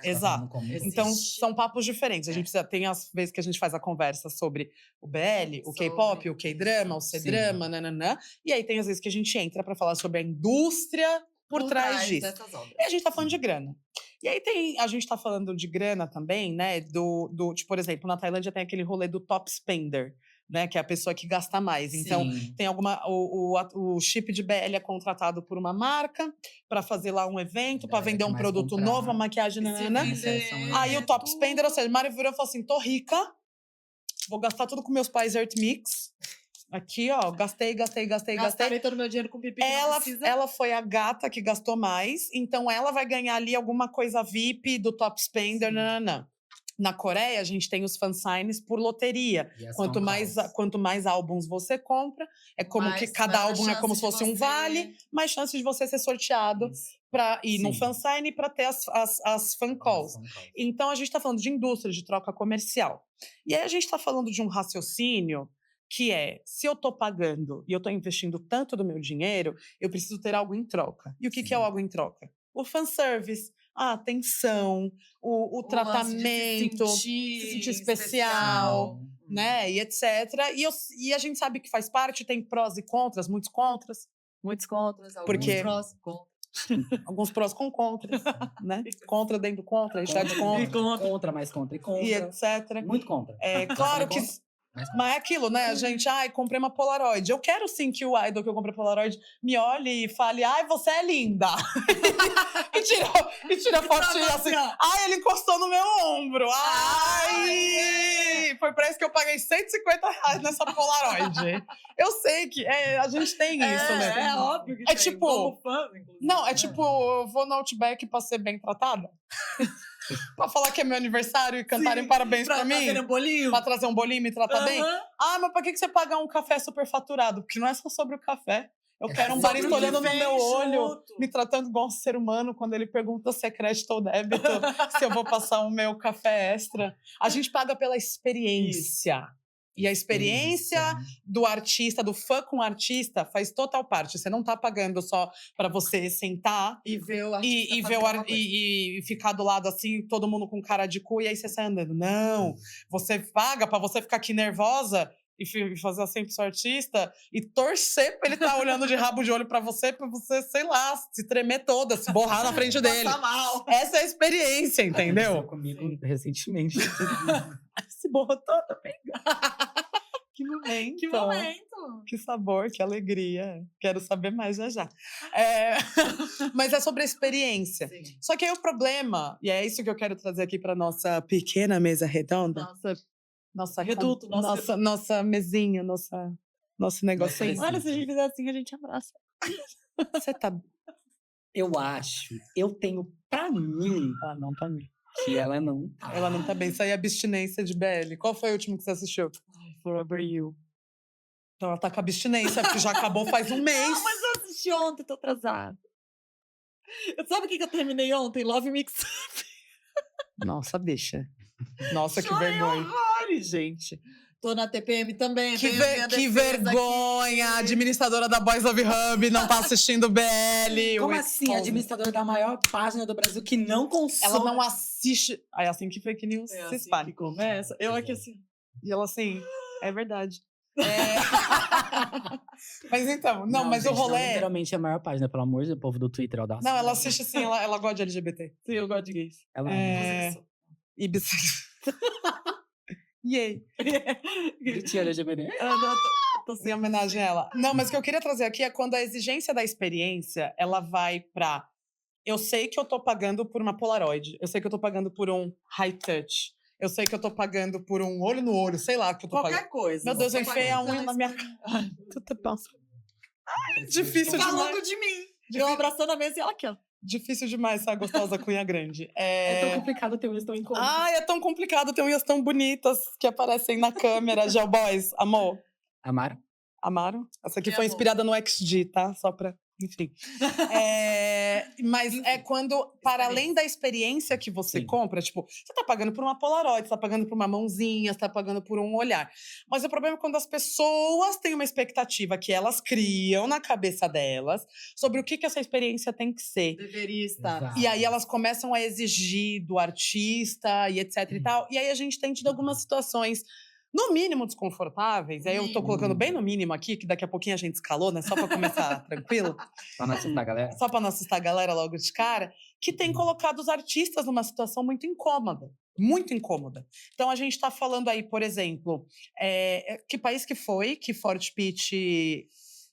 Exato. Então, são papos diferentes. A gente precisa, tem as vezes que a gente faz a conversa sobre o BL, o K-pop, o K-drama, o C-drama, nananã. E aí tem as vezes que a gente entra para falar sobre a indústria por trás disso. E a gente tá falando de grana. E aí a gente tá falando de grana também, né? Tipo, por exemplo, na Tailândia tem aquele rolê do top spender, né? Que é a pessoa que gasta mais. Então, tem o chip de BL é contratado por uma marca para fazer lá um evento, para vender um produto novo, uma maquiagem, nanana. Aí o top spender, ou seja, Mari virou e falou assim: tô rica, vou gastar tudo com meus pais Earth Mix. Aqui, ó, gastei. Gastarei todo o meu dinheiro com pipi que não precisa. Ela foi a gata que gastou mais, então ela vai ganhar ali alguma coisa VIP do top spender, nananã. Na Coreia, a gente tem os fansigns por loteria. Quanto mais álbuns você compra, é como que cada álbum é como se fosse um vale, mais chance de você ser sorteado para ir no fansign para ter as fan calls. Então, a gente está falando de indústria, de troca comercial. E aí, a gente está falando de um raciocínio que é, se eu tô pagando e eu tô investindo tanto do meu dinheiro, eu preciso ter algo em troca. E o que é o algo em troca? O fanservice, a atenção, o tratamento, se sentir especial, né, e etc. E a gente sabe que faz parte, tem prós e contras, muitos contras. Porque alguns prós, alguns prós com contras, né? Contra dentro do contra, a gente tá de contra. Contra, mais contra e contra. E etc. Muito contra. É claro que... Mas é aquilo, né? A gente, comprei uma Polaroid. Eu quero sim que o idol que eu comprei Polaroid me olhe e fale, você é linda. e tira fotinho assim, ele encostou no meu ombro. Foi pra isso que eu paguei R$150 nessa Polaroid. Eu sei que a gente tem isso, né? É óbvio que tem. Tipo... Não, eu vou no Outback pra ser bem tratada. Pra falar que é meu aniversário e cantarem parabéns pra mim. Pra trazer um bolinho e me tratar bem. Mas pra que você pagar um café super faturado? Porque não é só sobre o café. Eu quero um barista olhando no meu olho, me tratando igual um ser humano quando ele pergunta se é crédito ou débito, se eu vou passar o meu café extra. A gente paga pela experiência. E a experiência do artista, do fã com o artista, faz total parte. Você não tá pagando só pra você sentar e ver o artista e ficar do lado assim, todo mundo com cara de cu, e aí você sai andando. Não, você paga pra você ficar aqui nervosa e fazer assim pro seu artista e torcer pra ele estar olhando de rabo de olho pra você, sei lá, se tremer toda, se borrar na frente dele. Mal. Essa é a experiência, entendeu? Aconteceu comigo recentemente. Se borrou toda, pega. Que momento! Que sabor, que alegria. Quero saber mais já. Mas é sobre a experiência. Sim. Só que aí o problema, e é isso que eu quero trazer aqui para nossa pequena mesa redonda. Nossa reduto. Nossa mesinha, nosso negocinho. Olha, se a gente fizer assim, a gente abraça. Você tá... Eu acho, eu tenho pra mim... Ela não tá bem. Que ela não tá. Ela não tá bem. Isso aí é abstinência de BL. Qual foi o último que você assistiu? Forever You. Então ela tá com abstinência, porque já acabou faz um mês. Não, mas eu assisti ontem, tô atrasada. Sabe o que eu terminei ontem? Love Mix Up. Nossa, bicha. Nossa, que Chorei vergonha. horrores, gente. Tô na TPM também. Que, tenho minha que defesa vergonha! A aqui. administradora da Boys Love Hub não tá assistindo BL. Como o assim? expose. A administradora da maior página do Brasil que não consome. Ela não assiste. Aí assim que fake news É se assim espalha. que começa. Eu aqui assim. E ela assim, é verdade. Mas então, não, mas gente, o rolê. Não, literalmente é a maior página, pelo amor do povo do Twitter. Não, ela assiste assim, ela gosta de LGBT. Sim, eu gosto de gays. Ela E bissexual. Yay. Gritinha LGBT. Tô sem homenagem a ela. Não, mas o que eu queria trazer aqui é quando a exigência da experiência, ela vai pra... Eu sei que eu tô pagando por uma Polaroid. Eu sei que eu tô pagando por um high touch. Eu sei que eu tô pagando por um olho no olho. Sei lá o que eu tô pagando. Qualquer coisa. Meu Deus, eu Tô enfiei a pagando unha na pela minha experiência. cara. Tudo bom. Difícil Falando demais. de mim. Eu abraçando a mesa e ela aqui, ó. Difícil demais essa gostosa cunha grande. É tão complicado ter um estão em conta. Ai, é tão complicado ter unhas tão bonitas que aparecem na câmera. Gel Boys, amor. Amaram? Amaram? Essa aqui Que foi amor. inspirada no XG, tá? Só pra... Enfim. Mas é quando, para além da experiência que você Sim. compra, tipo, você tá pagando por uma Polaroid, você tá pagando por uma mãozinha, você tá pagando por um olhar. Mas o problema é quando as pessoas têm uma expectativa que elas criam na cabeça delas sobre o que essa experiência tem que ser. Deveria estar. Exato. E aí elas começam a exigir do artista e etc e tal. E aí a gente tem tido algumas situações, no mínimo, desconfortáveis. Aí eu tô colocando bem no mínimo aqui, que daqui a pouquinho a gente escalou, né? Só pra começar tranquilo. Pra não assustar, galera. Só pra não assustar a galera logo de cara. Que tem colocado os artistas numa situação muito incômoda. Muito incômoda. Então a gente tá falando aí, por exemplo, que país que foi que Forte Pitch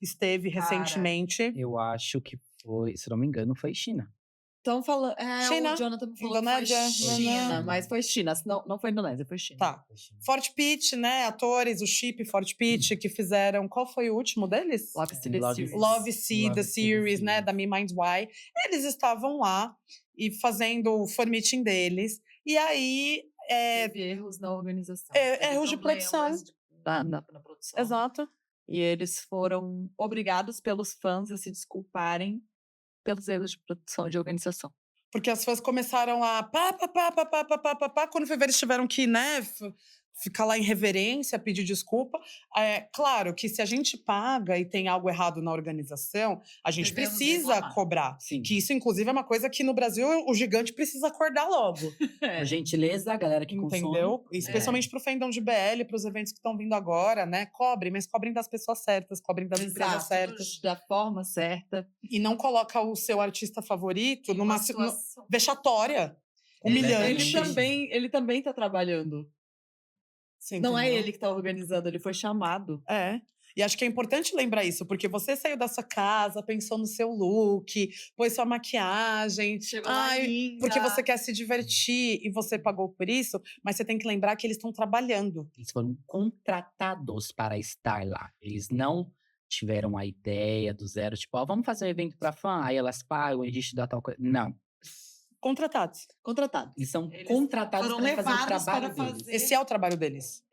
esteve Cara, recentemente? Eu acho que foi, se não me engano, foi China. Então falando. China, O Jonathan me falou Indonésia, que foi China, China. mas foi China. Não foi Indonésia, foi China. Tá. Forte Pitch, né? Atores, o Chip Forte Pitch, que fizeram. Qual foi o último deles? Love City Love Series. Love Sea, The Series, né? Da Me Mind Why. Eles estavam lá e fazendo o fan meeting deles. E aí. Teve erros na organização. É, Teve erros de problemas produção. Na produção. Exato. E eles foram obrigados pelos fãs a se desculparem pelos erros de produção e de organização. Porque as fãs começaram a pá. Quando foi ver, eles tiveram que, né, ficar lá em reverência, pedir desculpa. Claro que se a gente paga e tem algo errado na organização, a gente Devemos precisa reclamar. cobrar. Sim. Que isso, inclusive, é uma coisa que no Brasil o gigante precisa acordar logo. Por gentileza, a galera que Entendeu? consome. Especialmente pro Fandom de BL, pros eventos que estão vindo agora, né? Cobrem, mas cobrem das pessoas certas, cobrem das empresas certas. Da forma certa. E não coloca o seu artista favorito Em numa uma situação. vexatória, humilhante. Ele também tá trabalhando. Você Não é entendeu? ele que tá organizando, ele foi chamado. É. E acho que é importante lembrar isso, porque você saiu da sua casa, pensou no seu look, pôs sua maquiagem. Chegou lá linda. Porque você quer se divertir e você pagou por isso, mas você tem que lembrar que eles estão trabalhando. Eles foram contratados para estar lá. Eles não tiveram a ideia do zero, tipo, ó, vamos fazer um evento para fã, aí elas pagam, a gente dá tal coisa. Não. Contratados. Contratado. Eles são Eles contratados foram para fazer o levados trabalho para deles. fazer. Esse é o trabalho deles.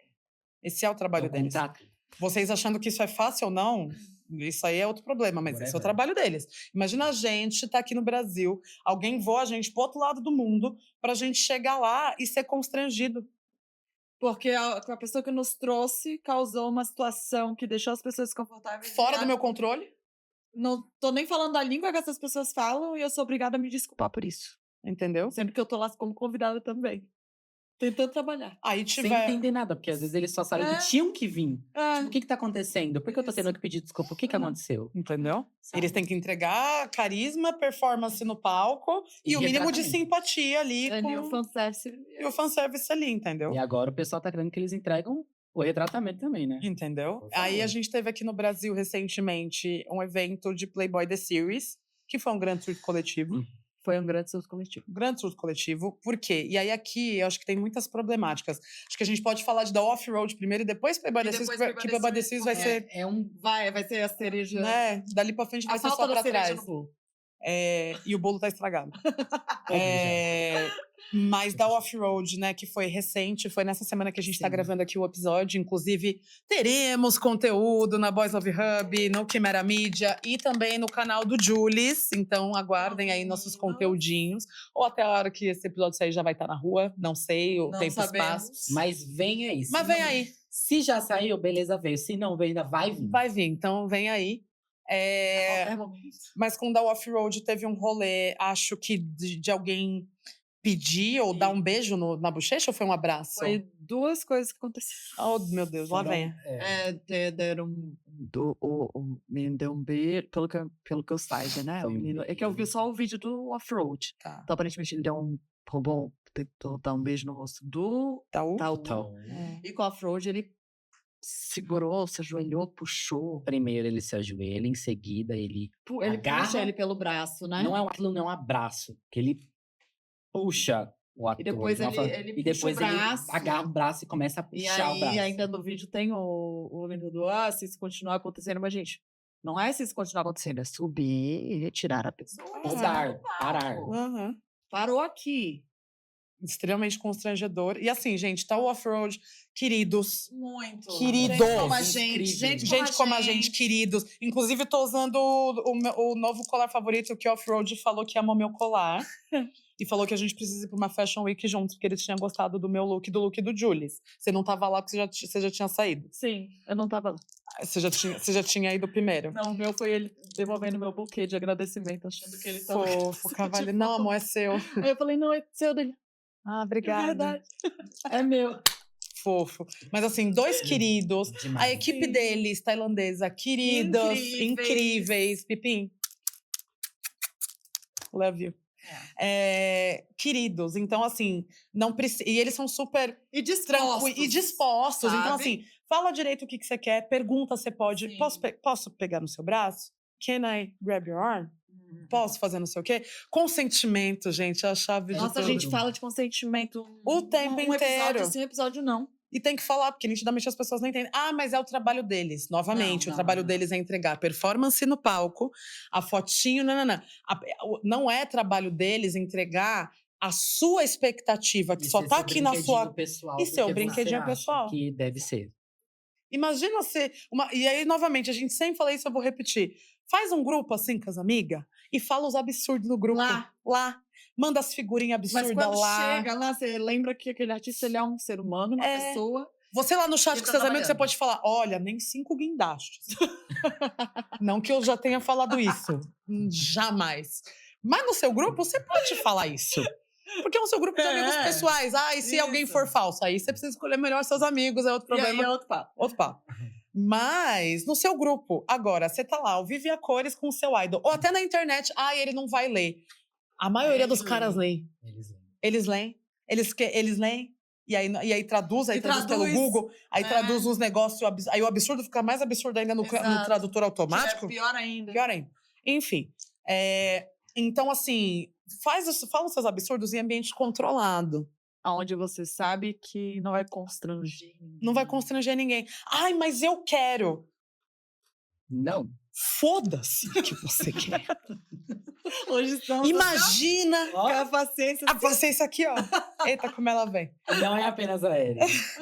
Esse é o trabalho É o deles. contrato. Vocês achando que isso é fácil ou não, isso aí é outro problema, mas esse é o Whatever. trabalho deles. Imagina a gente tá aqui no Brasil, alguém voa a gente pro outro lado do mundo pra gente chegar lá e ser constrangido. Porque a pessoa que nos trouxe causou uma situação que deixou as pessoas desconfortáveis. Fora do meu controle, Não tô nem falando a língua que essas pessoas falam e eu sou obrigada a me desculpar por isso. entendeu? Sendo que eu tô lá como convidada também. Tentando trabalhar. Aí Sem tiver... entender nada, porque às vezes eles só sabem É. que tinham que vir. É. Tipo, o que que tá acontecendo? Por que eu tô tendo que pedir desculpa? O que que aconteceu? Entendeu? Sabe? Eles têm que entregar carisma, performance no palco e o mínimo de retratamento. simpatia ali Ali o com... fanservice. E o fanservice ali, entendeu? E agora o pessoal tá querendo que eles entregam o retratamento também, né? Entendeu? Por Aí a favor. gente teve aqui no Brasil recentemente um evento de Playboy The Series, que foi um grande surto coletivo. Foi um grande surto coletivo. Grande surto coletivo. Por quê? E aí aqui eu acho que tem muitas problemáticas. Acho que a gente pode falar de da Off-Road primeiro e depois Playboy The Series, que Playboy The Series vai ser, É um Vai ser a cereja. né? Dali pra frente vai A ser só falta da pra cereja trás. no bolo. E o bolo tá estragado. Mas da Off-Road, né, que foi recente, foi nessa semana que a gente tá Sim. gravando aqui o episódio. Inclusive, teremos conteúdo na Boys Love Hub, no Quimera Mídia e também no canal do Julis. Então, aguardem aí nossos conteúdinhos. Ou até a hora que esse episódio sair já vai estar na rua. Não sei, o Não tempo e sabemos. espaço. Mas vem aí. Mas se vem não- aí. Se já saiu, beleza, veio. Se não veio, ainda vai vir. Vai vir, então vem aí. Qualquer momento. Mas com o da Off-Road teve um rolê, acho que de alguém pedir ou dar um beijo na bochecha ou foi um abraço? Foi 2 coisas que aconteceram. Oh, meu Deus, lá Foram- vem. Deram o menino deu um beijo, pelo que eu saiba, né? Foi O um menino, é que eu vi só o vídeo do off-road. Tá. Então, aparentemente, ele tentou dar um beijo no rosto do Taú? Taú. Então, E com o off-road, ele segurou, se ajoelhou, puxou. primeiro ele se ajoelha, em seguida ele Ele Agarra. puxa ele pelo braço, né? aquilo não é um abraço, que ele puxa o ator. E depois de uma ele- forma- ele e puxa o depois braço. ele agarra o braço e começa a E puxar o braço. aí, ainda no vídeo tem o vendedor, se isso continuar acontecendo, mas, gente, não é se isso continuar acontecendo, é subir e retirar a pessoa. Podar, parar. Aham. Parou aqui. Extremamente constrangedor. E assim, gente, tá o Off-Road, queridos. Muito. Queridos. Gente como a Incrível. gente. Gente como a gente, queridos. Inclusive, tô usando o novo colar favorito que o Off-Road falou que amou meu colar. E falou que a gente precisa ir pra uma Fashion Week juntos, porque ele tinha gostado do meu look e do look do Julius. Você não tava lá porque você já tinha saído. Sim, eu não tava lá. Você já tinha ido primeiro. Não, o meu foi ele devolvendo meu buquê de agradecimento, achando que ele tava... Fofo, cavalo. Não, amor, é seu. Aí eu falei, não, é seu dele. Ah, É obrigada. verdade. É meu. Fofo. Mas assim, dois queridos. A Demais. equipe Sim. deles, tailandesa, queridas, incríveis. Pipim. Love you. Queridos, então assim, não precisa. E eles são super E tranquilos e dispostos. Então, sabe? assim, fala direito o que você quer, pergunta se pode. Sim. Posso pegar no seu braço? Can I grab your arm? Posso fazer não sei o quê? Consentimento, gente, é a chave Nossa, de a tudo. gente fala de consentimento O tempo um inteiro. episódio sim, um episódio não. E tem que falar, porque nitidamente as pessoas não entendem. Ah, mas é o trabalho deles. Novamente, Não, o trabalho não. deles é entregar performance no palco, a fotinho, não. Não é trabalho deles entregar a sua expectativa, que E só ser tá seu aqui na brinquedinho sua. pessoal, E seu porque você brinquedinho acha pessoal. Que deve ser. Imagina ser. E aí, novamente, a gente sempre fala isso, eu vou repetir. Faz um grupo assim com as amigas e fala os absurdos no grupo. Lá. Manda as figurinhas Mas absurdas quando lá. chega lá, você lembra que aquele artista ele é um ser humano, uma É. pessoa. Você lá no chat Ele com tá seus amigos, você trabalhando. pode falar: olha, nem 5 guindastes. Não que eu já tenha falado isso. Jamais. Mas no seu grupo, você pode falar isso. Porque é o seu grupo de amigos pessoais. Ah, e se alguém isso. for falso? Aí você precisa escolher melhor seus amigos, é outro E aí problema. é outro papo. Outro papo. Mas no seu grupo, agora, você tá lá, ao vivo e a cores com o seu idol. Ou até na internet, ele não vai ler. A maioria dos Ele caras lê. Eles leem. Eles leem. E aí traduz, aí E traduz pelo traduz. Google, aí traduz uns negócios, aí o absurdo fica mais absurdo ainda no Exato. tradutor Que automático. é pior ainda. Pior ainda. Enfim. Então, assim, fala os seus absurdos em ambiente controlado. Onde você sabe que não vai constranger. Não vai constranger ninguém. Ai, mas eu quero. Não. Foda-se o que você quer. Hoje estamos Imagina com a paciência. a paciência aqui, ó. Eita, como ela vem. Não é apenas a Ellie.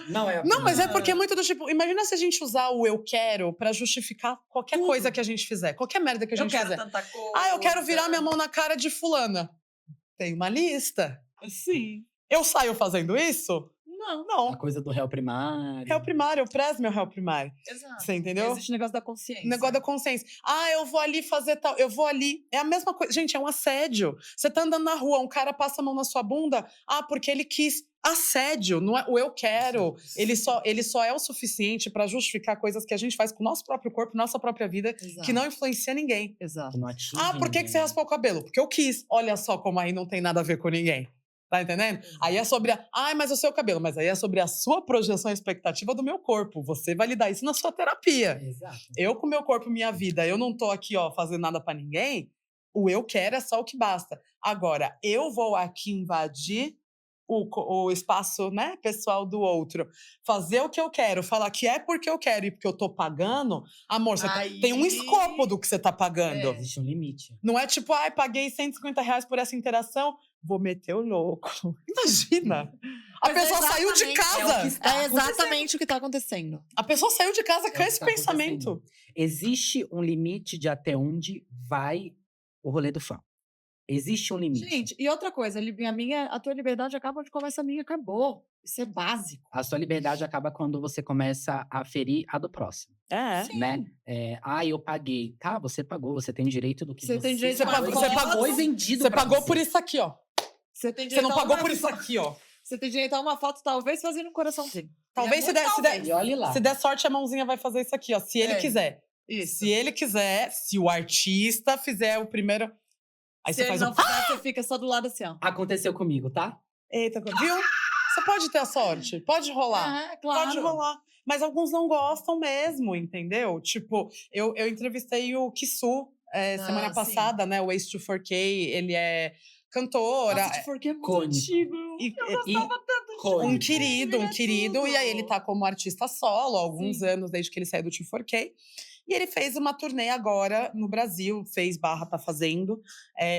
Não é apenas Não, mas é a porque é Ellie. muito do tipo, imagina se a gente usar o eu quero pra justificar qualquer Tudo. coisa que a gente fizer, qualquer merda que a Eu gente quero fizer. tanta coisa. Ah, eu quero virar minha mão na cara de fulana. Tem uma lista. Sim. Eu saio fazendo isso? Não. Não. A coisa do réu primário. Réu primário, eu prezo meu réu primário. Exato. Você entendeu? Existe o negócio da consciência. O negócio da consciência. Ah, eu vou ali fazer tal, eu vou ali. É a mesma coisa. Gente, é um assédio. Você tá andando na rua, um cara passa a mão na sua bunda. Ah, porque ele quis. Assédio, não é o eu quero. Ele só é o suficiente pra justificar coisas que a gente faz com o nosso próprio corpo, nossa própria vida, Exato. que não influencia ninguém. Exato. Que não atinge Ah, por que você ninguém. raspou o cabelo? Porque eu quis. Olha só como aí não tem nada a ver com ninguém. Tá entendendo? Aí é sobre mas o seu cabelo. Mas aí é sobre a sua projeção e expectativa do meu corpo. Você vai lidar isso na sua terapia. Exato. Eu com meu corpo, minha vida, eu não tô aqui, ó, fazendo nada pra ninguém. O eu quero é só o que basta. Agora, eu vou aqui invadir o espaço, né, pessoal do outro, fazer o que eu quero, falar que é porque eu quero e porque eu tô pagando, amor, tem um escopo do que você tá pagando. Existe um limite. Não é tipo, ai, paguei R$150 por essa interação, vou meter o louco. Imagina! A Mas pessoa saiu de casa! É exatamente o que tá acontecendo. A pessoa saiu de casa com É o que esse tá pensamento. acontecendo. Existe um limite de até onde vai o rolê do fã. Existe um limite. Gente, e outra coisa, a tua liberdade acaba onde começa a minha, acabou. Isso é básico. A sua liberdade acaba quando você começa a ferir a do próximo, É. né? Eu paguei. Tá, você pagou, você tem direito do que Você tem direito Você pagou, Você foi vendido Você pra pagou você. por isso aqui, ó. Você tem Você direito não a pagou uma por isso foto. aqui, ó. Você tem direito a uma foto, talvez, fazendo um coraçãozinho. Talvez É muito talvez. E olhe lá. se der sorte, a mãozinha vai fazer isso aqui, ó. Se ele É. quiser. Isso. Se ele quiser, se o artista fizer o primeiro. Aí Se você ele faz não um. fizer, você fica só do lado assim, ó. Aconteceu comigo, tá? Eita, viu? Você pode ter a sorte. Pode rolar. Claro. Pode rolar. Mas alguns não gostam mesmo, entendeu? Tipo, eu entrevistei o Kisu semana sim. passada, né? O Ace to 4K, ele é cantor. Nossa, de Fork é muito Cônico. antigo. E- Eu gostava tanto de cônico. Um Fork, querido, ele um é querido. tudo. E aí ele tá como artista solo há alguns Sim. anos, desde que ele saiu do 2-4K. E ele fez uma turnê agora no Brasil, tá fazendo.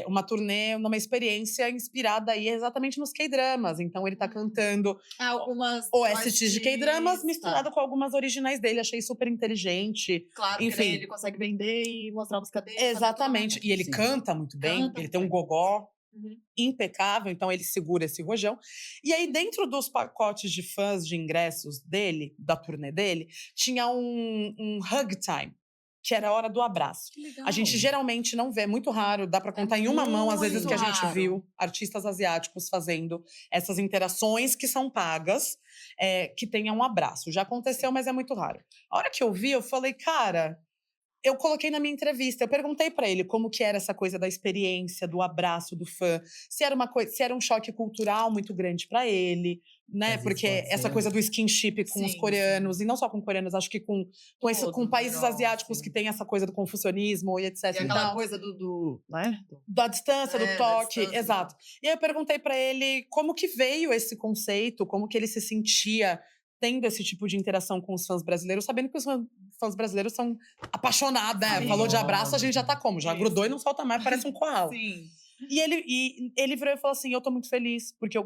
Uma turnê numa experiência inspirada aí exatamente nos K-dramas. Então ele tá cantando Algumas OSTs de K-dramas artistas. misturado com algumas originais dele. Achei super inteligente. Claro, Enfim. que daí ele consegue vender e mostrar a música dele. fazer Exatamente. tudo, E ele Sim. canta muito bem. Canta Ele muito tem um bem. gogó Uhum. impecável, então ele segura esse rojão. E aí, dentro dos pacotes de fãs de ingressos dele, da turnê dele, tinha um hug time, que era a hora do abraço. Que legal. A gente geralmente não vê, é muito raro, dá pra contar em uma mão, às vezes, muito que a gente raro. viu artistas asiáticos fazendo essas interações que são pagas, que tenham um abraço. Já aconteceu, mas é muito raro. A hora que eu vi, eu falei, cara, eu coloquei na minha entrevista, eu perguntei pra ele como que era essa coisa da experiência, do abraço do fã, se era um choque cultural muito grande pra ele, né? Às vezes Porque pode essa ser. coisa do skinship com os Sim, coreanos, e não só com coreanos, acho que com Todo países geral, asiáticos sim. que tem essa coisa do confucionismo e etc. E e aquela tal. coisa né? Da distância, do Da toque, distância, exato. E aí eu perguntei pra ele como que veio esse conceito, como que ele se sentia tendo esse tipo de interação com os fãs brasileiros, sabendo que os fãs brasileiros são apaixonados, né? Sim. Falou de abraço, a gente já tá como? Já Isso. grudou e não solta mais, parece um koala. Sim. E ele virou e falou assim, eu tô muito feliz, porque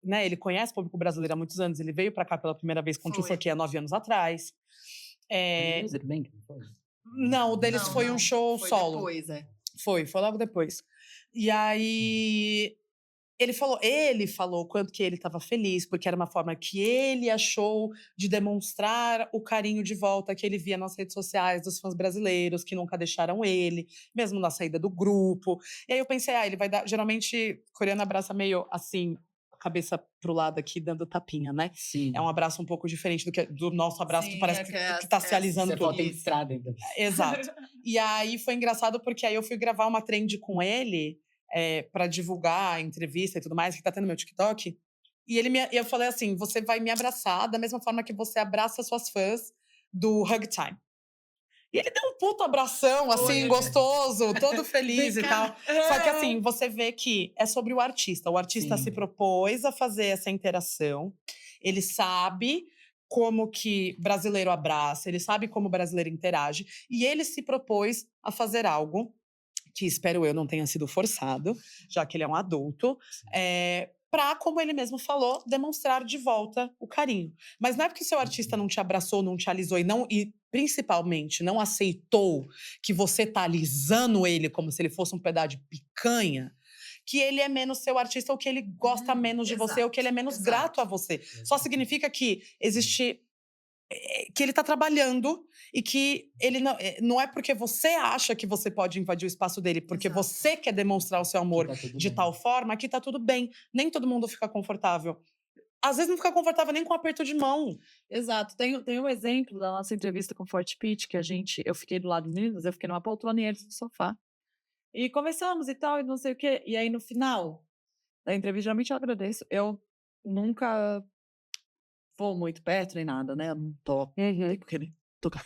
né, ele conhece o público brasileiro há muitos anos, ele veio pra cá pela primeira vez com o Foi. 2-4K há 9 anos atrás. Music Bank, não foi? Não, o deles Não, foi não. um show Foi solo. depois, Foi logo depois. E aí ele falou quanto que ele estava feliz, porque era uma forma que ele achou de demonstrar o carinho de volta que ele via nas redes sociais dos fãs brasileiros, que nunca deixaram ele, mesmo na saída do grupo. E aí eu pensei, ele vai dar. Geralmente, coreano abraça meio assim, cabeça pro lado aqui, dando tapinha, né? Sim. É um abraço um pouco diferente do nosso abraço, Sim, que parece que tá se alisando Você tudo. falta estrada ainda. Exato. E aí foi engraçado porque aí eu fui gravar uma trend com ele para divulgar a entrevista e tudo mais, que tá tendo no meu TikTok. E eu falei assim: você vai me abraçar da mesma forma que você abraça suas fãs do Hug Time. E ele deu um puto abração, assim, gostoso, todo feliz e tal. Só que assim, você vê que é sobre o artista. O artista Sim. se propôs a fazer essa interação. Ele sabe como que brasileiro abraça, ele sabe como o brasileiro interage. E ele se propôs a fazer algo que, espero eu, não tenha sido forçado, já que ele é um adulto, para, como ele mesmo falou, demonstrar de volta o carinho. Mas não é porque o seu artista não te abraçou, não te alisou e principalmente não aceitou que você tá alisando ele como se ele fosse um pedaço de picanha, que ele é menos seu artista ou que ele gosta menos de você ou que ele é menos grato a você. Só significa que existe que ele tá trabalhando e que ele não é porque você acha que você pode invadir o espaço dele, porque você quer demonstrar o seu amor de tal forma que tá tudo bem. Nem todo mundo fica confortável. Às vezes não fica confortável nem com um aperto de mão. Exato. Tem um exemplo da nossa entrevista com o Forte Pitch, que eu fiquei do lado dos meninos, eu fiquei numa poltrona e eles no sofá. E conversamos e tal, e não sei o quê. E aí, no final da entrevista, geralmente eu agradeço. Eu nunca vou muito perto nem nada, né? Eu não tô. Porque ele toca.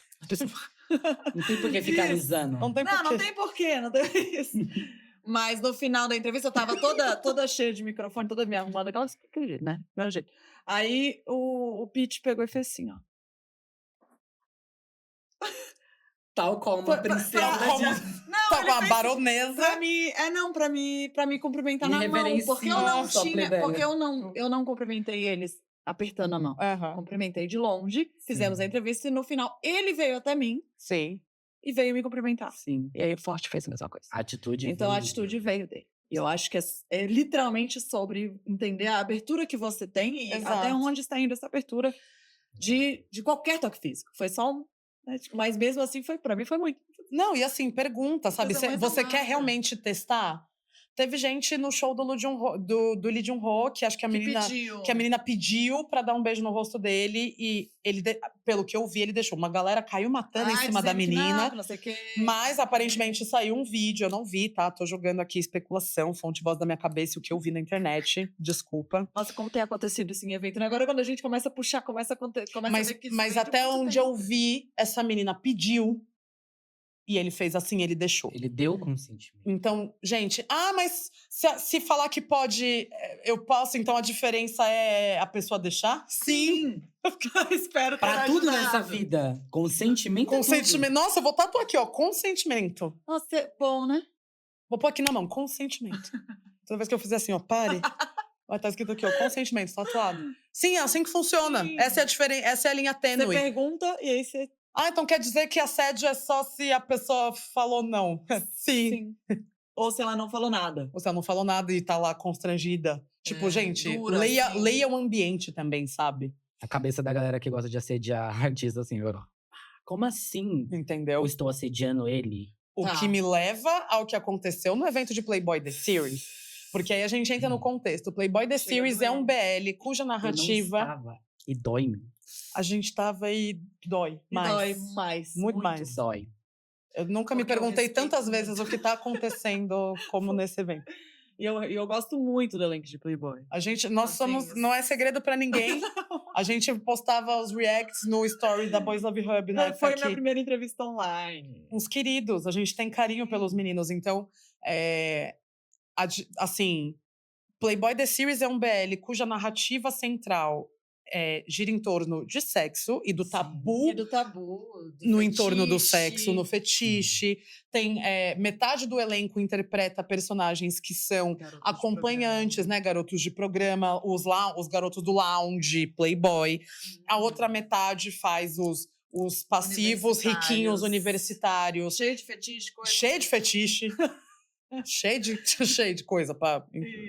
Não tem por que ficar alisando. Não tem Não porquê. tem porquê, não tem isso. Mas no final da entrevista eu tava toda cheia de microfone, toda me arrumando, aquelas, né? Meu jeito. Aí o Pete pegou e fez assim, ó. Tal como a princesa Como- de... Não, Tá ele com a fez baronesa. pra me cumprimentar Me na mão, porque eu reverencia, não sua tinha, plebeia. porque eu não cumprimentei eles apertando a mão. Aham. Cumprimentei de longe, fizemos a entrevista e no final ele veio até mim Sim. e veio me cumprimentar. Sim. E aí o Forte fez a mesma coisa. A atitude Então a veio atitude dele. veio dele. E eu acho que é literalmente sobre entender a abertura que você tem e Exato. até onde está indo essa abertura de qualquer toque físico. Foi só um. Né, tipo, mas mesmo assim, pra mim foi muito. Não, e assim, pergunta, sabe? Coisa mais Você quer amada. realmente testar? Teve gente no show do Lee Jun-ho, que acho que a menina pediu pra dar um beijo no rosto dele e ele, pelo que eu vi, ele deixou. Uma galera caiu matando em cima da menina. Não sei o quê. Mas aparentemente saiu um vídeo, eu não vi, tá? Tô jogando aqui especulação, fonte voz da minha cabeça, o que eu vi na internet. Desculpa. Nossa, como tem acontecido isso em evento, né? Agora quando a gente começa a puxar, começa a ver que isso Mas vem de até muito onde tempo. eu vi, essa menina pediu e ele fez assim, ele deixou. Ele deu consentimento. Então, gente, mas se falar que pode, eu posso, então a diferença é a pessoa deixar? Sim. Espero ter Pra tudo ajudado. nessa vida, consentimento é tudo. Consentimento. Nossa, eu vou tatuar aqui, ó, consentimento. Nossa, é bom, né? Vou pôr aqui na mão, consentimento. Toda vez que eu fizer assim, ó, pare. Vai estar escrito aqui, ó, consentimento, tatuado. Sim, é assim que funciona. Sim. Essa é a diferença, essa é a linha Você tênue. pergunta e aí você. Então quer dizer que assédio é só se a pessoa falou não. Sim. Ou se ela não falou nada. Você não falou nada e tá lá constrangida. Tipo, gente, dura, leia, assim. leia o ambiente também, sabe? A cabeça da galera que gosta de assediar artista assim, como assim? Entendeu? Eu estou assediando ele? O Tá. que me leva ao que aconteceu no evento de Playboy The Series. Porque aí a gente entra no contexto. O Playboy The Chega Series é doendo. um BL cuja Eu não narrativa estava. E dói-me. a gente tava e dói mais. Dói mais. Muito mais. Dói. Eu nunca me Porque eu perguntei respeito tantas muito. vezes o que tá acontecendo como nesse evento. E eu gosto muito do elenco de Playboy. Nós Assim, somos, não é segredo pra ninguém. A gente postava os reacts no story da Boys Love Hub na época Foi minha que primeira entrevista online. uns queridos, a gente tem carinho pelos meninos, então assim, Playboy The Series é um BL cuja narrativa central gira em torno de sexo e do tabu E do tabu. do no entorno do fetiche. sexo, no fetiche. Tem metade do elenco interpreta personagens que são Garotos de acompanhantes, programa. né? Garotos de programa, os garotos do lounge, Playboy. A outra metade faz os passivos, riquinhos, universitários. Cheio de fetiche, coisa. Cheio de fetiche. cheio de coisa,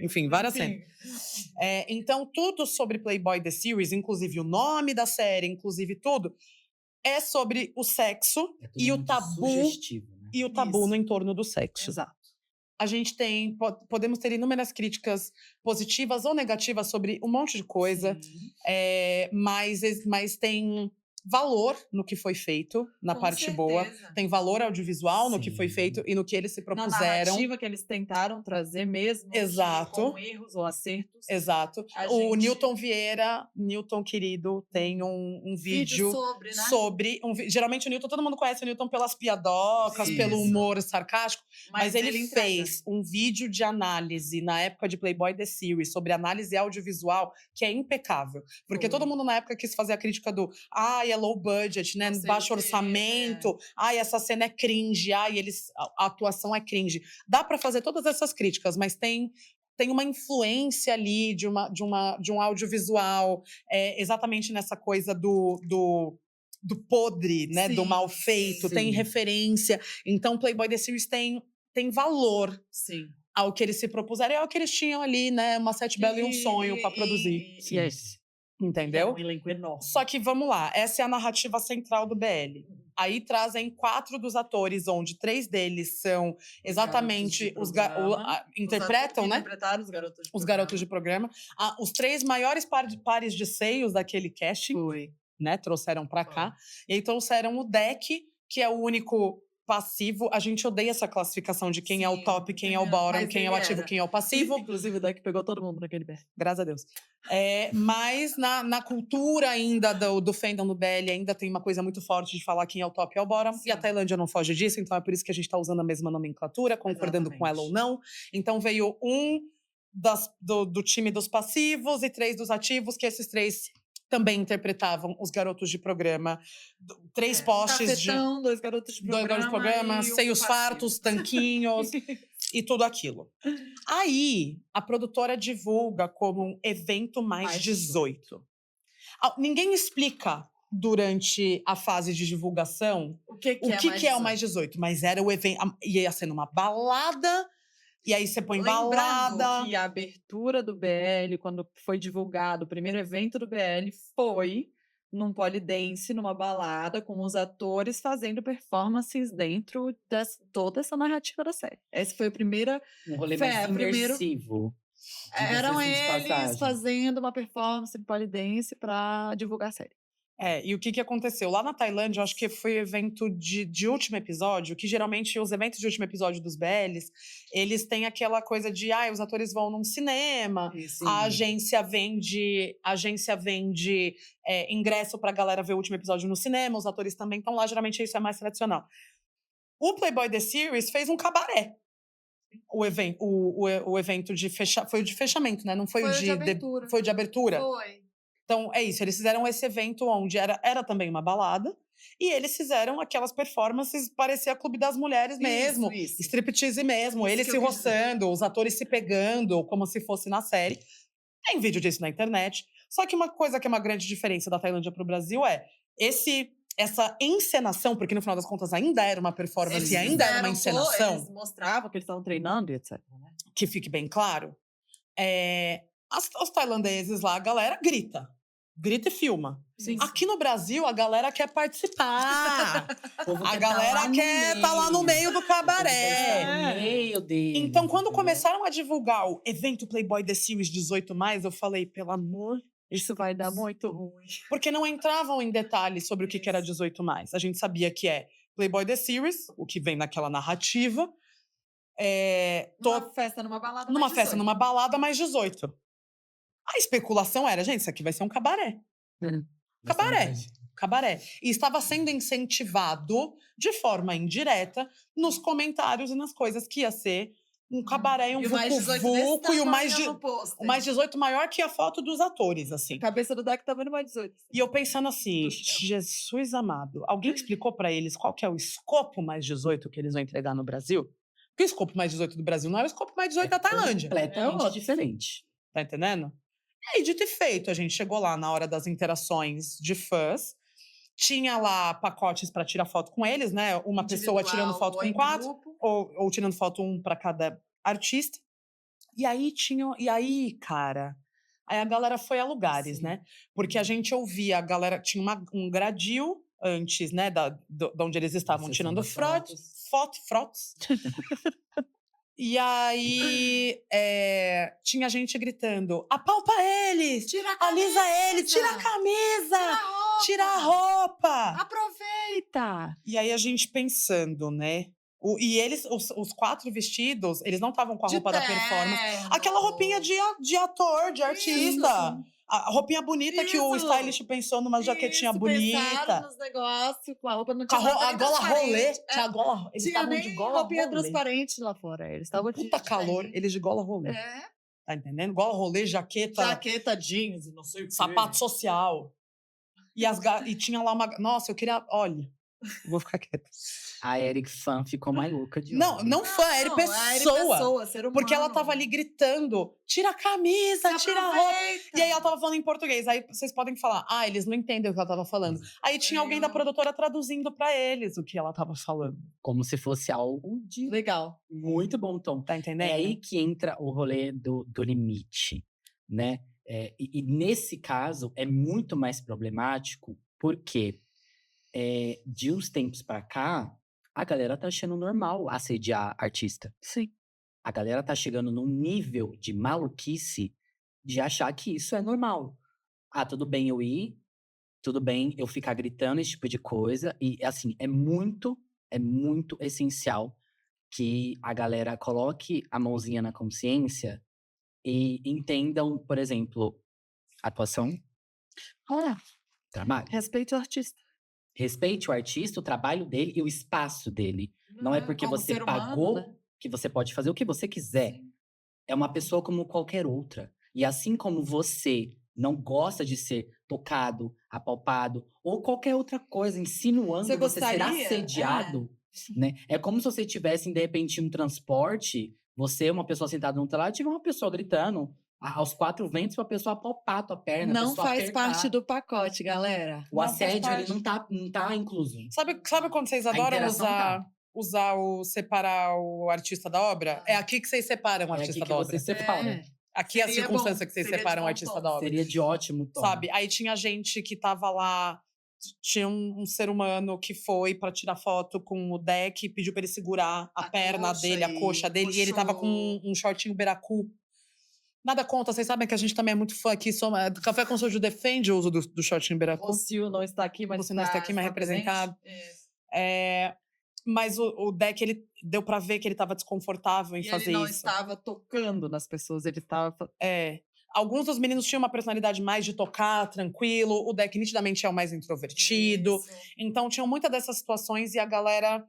enfim, várias cenas. Então, tudo sobre Playboy The Series, inclusive o nome da série, inclusive tudo, é sobre o sexo É tudo e o muito tabu sugestivo, né? e o tabu Isso. no entorno do sexo. Exato. A gente podemos ter inúmeras críticas positivas ou negativas sobre um monte de coisa, Sim. mas tem valor no que foi feito, na Com parte boa. certeza. Tem valor audiovisual no que foi Sim. feito e no que eles se Na propuseram. narrativa que eles tentaram trazer mesmo. Exato. Com erros ou acertos. Exato. A O gente- Newton Vieira, Newton querido, tem um vídeo sobre, né? sobre. Geralmente o Newton, todo mundo conhece o Newton pelas piadocas, Isso. pelo humor sarcástico, mas ele entrega. fez um vídeo de análise na época de Playboy The Series sobre análise audiovisual que é impecável. Porque Foi. todo mundo na época quis fazer a crítica do é low budget, né? Com Baixo certeza, orçamento, essa cena é cringe, a atuação é cringe. Dá pra fazer todas essas críticas, mas tem uma influência ali de um audiovisual, exatamente nessa coisa do podre, né? Do Sim, mal feito, sim. tem referência. Então, Playboy The Series tem valor Sim. ao que eles se propuseram e ao que eles tinham ali, né? Uma Sete Bela e um sonho pra produzir. Yes. Entendeu? É um elenco enorme. Só que vamos lá, essa é a narrativa central do BL. Aí trazem 4 dos atores, onde 3 deles são exatamente interpretam, né? Interpretaram os garotos de Os garotos de programa. Os 3 maiores pares de seios daquele casting, Foi. né? Trouxeram pra cá. E aí trouxeram o Deck, que é o único passivo, a gente odeia essa classificação de quem é o Sim, top, quem é o é, bottom, mas quem é ele o ativo, era. quem é o passivo. Inclusive, o deck pegou todo mundo naquele BR. Graças a Deus. Mas na cultura ainda do fandom do BL ainda tem uma coisa muito forte de falar quem é o top e é o bottom. E a Sim. Tailândia não foge disso, então é por isso que a gente tá usando a mesma nomenclatura, concordando com ela ou não. Então veio do time dos passivos e 3 dos ativos, que esses 3 também interpretavam os garotos de programa. 3 postes de... Cafetão, 2 garotos de 2 garotos de programa, e um seios passivo. fartos, tanquinhos e tudo aquilo. Aí, a produtora divulga como um evento mais 18. Ninguém explica durante a fase de divulgação O que que é o mais 18, mas era o evento, ia sendo uma balada, e aí você põe Lembrando balada. que a abertura do BL, quando foi divulgado o primeiro evento do BL, foi num polidense, numa balada, com os atores fazendo performances dentro de toda essa narrativa da série. Essa foi a primeira. Um rolê Fé, mais primeiro- imersivo. Eram diga-se de eles passagem. fazendo uma performance no polidense para divulgar a série. E o que aconteceu? Lá na Tailândia, eu acho que foi evento de último episódio, que geralmente os eventos de último episódio dos BLs, eles têm aquela coisa de, os atores vão num cinema, a agência vende ingresso pra galera ver o último episódio no cinema, os atores também estão lá, geralmente isso é mais tradicional. O Playboy The Series fez um cabaré. O evento foi o de fechamento, né? Não foi, Foi o o de abertura. Foi o de abertura? Foi. Então, é isso. Eles fizeram esse evento onde era também uma balada. E eles fizeram aquelas performances, parecia Clube das Mulheres mesmo. Isso. Striptease mesmo. Isso Eles que se eu quis dizer. roçando, os atores se pegando, como se fosse na série. Tem vídeo disso na internet. Só que uma coisa que é uma grande diferença da Tailândia para o Brasil é essa encenação, porque no final das contas ainda era uma performance e ainda era uma encenação. Eles mostravam que eles estavam treinando e etc. Né? Que fique bem claro. Os tailandeses lá, a galera grita. Grita e filma. Sim. Aqui no Brasil, a galera quer participar. O povo A quer galera quer estar lá no meio do cabaré. No meio dele. Então, quando entendeu? começaram a divulgar o evento Playboy The Series 18+, eu falei, pelo amor... Isso vai dar muito ruim. Porque não entravam em detalhes sobre o que era 18+. A gente sabia que é Playboy The Series, o que vem naquela narrativa. Numa festa, numa balada. Numa mais festa, 18. numa balada mais 18. A especulação era, gente, isso aqui vai ser um cabaré. Cabaré. E estava sendo incentivado de forma indireta nos comentários e nas coisas que ia ser um cabaré e um E o mais 18 vucu-vucu desse e o mais, tamanho no pôster. o mais 18 maior que a foto dos atores, assim. A cabeça do deck tava no mais 18. E eu pensando assim, Do céu. Jesus amado, alguém explicou pra eles qual que é o escopo mais 18 que eles vão entregar no Brasil? Porque o escopo mais 18 do Brasil não é o escopo mais 18 da Tailândia. Completamente diferente. Tá entendendo? E aí, dito e feito, a gente chegou lá na hora das interações de fãs. Tinha lá pacotes pra tirar foto com eles, né? Uma pessoa Individual tirando foto ou com em 4, grupo. ou tirando foto um pra cada artista. E aí, cara, aí a galera foi a lugares, Sim. né? Porque a gente ouvia, a galera tinha um gradil antes, né, da onde eles estavam sessão tirando das fotos. E aí, tinha gente gritando, apalpa eles, Tira a alisa ele, tira a camisa, tira a roupa. Aproveita! E aí a gente pensando, né? E eles, os 4 vestidos, eles não estavam com a roupa da performance. Aquela roupinha de ator, de artista. A roupinha bonita que o Isso. stylist pensou numa jaquetinha Isso, bonita. pensaram nos negócios, com a roupa não Com tinha a gola rolê. Tinha a gola, eles Tinha estavam nem de gola roupinha rolê. transparente lá fora. Eles estavam Puta calor, eles de gola rolê. Tá entendendo? Gola rolê, jaqueta, Jaqueta jeans e não sei o que. sapato social. E tinha lá uma... Nossa, eu queria... Olha, vou ficar quieta. A Eric Fan ficou maluca de Não, ódio. não fã, era pessoa. ser humano. Porque ela tava ali gritando, tira a camisa, tira a roupa. E aí ela tava falando em português. Aí vocês podem falar, eles não entendem o que ela tava falando. Aí tinha alguém da produtora traduzindo pra eles o que ela tava falando. Como se fosse algo de Legal. muito bom tom. Tá entendendo? É aí que entra o rolê do limite, né? E nesse caso é muito mais problemático porque de uns tempos pra cá, a galera tá achando normal assediar artista. Sim. A galera tá chegando num nível de maluquice de achar que isso é normal. Tudo bem eu ir, tudo bem eu ficar gritando esse tipo de coisa. E, assim, é muito é muito essencial que a galera coloque a mãozinha na consciência e entendam, por exemplo, atuação, Olha, trabalho. respeite o artista. Respeite o artista, o trabalho dele e o espaço dele. Não é porque como você ser humano, pagou né? que você pode fazer o que você quiser. É uma pessoa como qualquer outra. E assim como você não gosta de ser tocado, apalpado, ou qualquer outra coisa, insinuando Você você ser gostaria? assediado, né? É como se você tivesse, de repente, um transporte, você, uma pessoa sentada no telhado, tiver uma pessoa gritando aos quatro ventos pra pessoa apalpar a tua perna, a Não pessoa faz apertar. parte do pacote, galera. O Não faz assédio, ele parte. não tá incluso. Sabe quando vocês A adoram interação usar separar o artista da obra? É aqui que vocês separam o É aqui artista que da obra. você separa. Aqui é a Seria circunstância bom, que vocês seria de separam o bom artista tom. da obra. Seria de ótimo tom. Sabe? Aí tinha gente que tava lá, tinha um ser humano que foi pra tirar foto com o deck, pediu pra ele segurar a perna coxa dele, a e coxa dele, e ele tava com puxou. um shortinho beracu. Nada contra, vocês sabem que a gente também é muito fã aqui. Café com Soju defende o uso do shortinho beracu. O Sil não está aqui, mas Você não está aqui, mas está presente. representado. Isso. Mas o deck, ele deu pra ver que ele tava desconfortável em E fazer ele não isso. estava tocando nas pessoas, ele estava... Alguns dos meninos tinham uma personalidade mais de tocar, tranquilo. O deck nitidamente é o mais introvertido. Isso. Então, tinham muitas dessas situações e a galera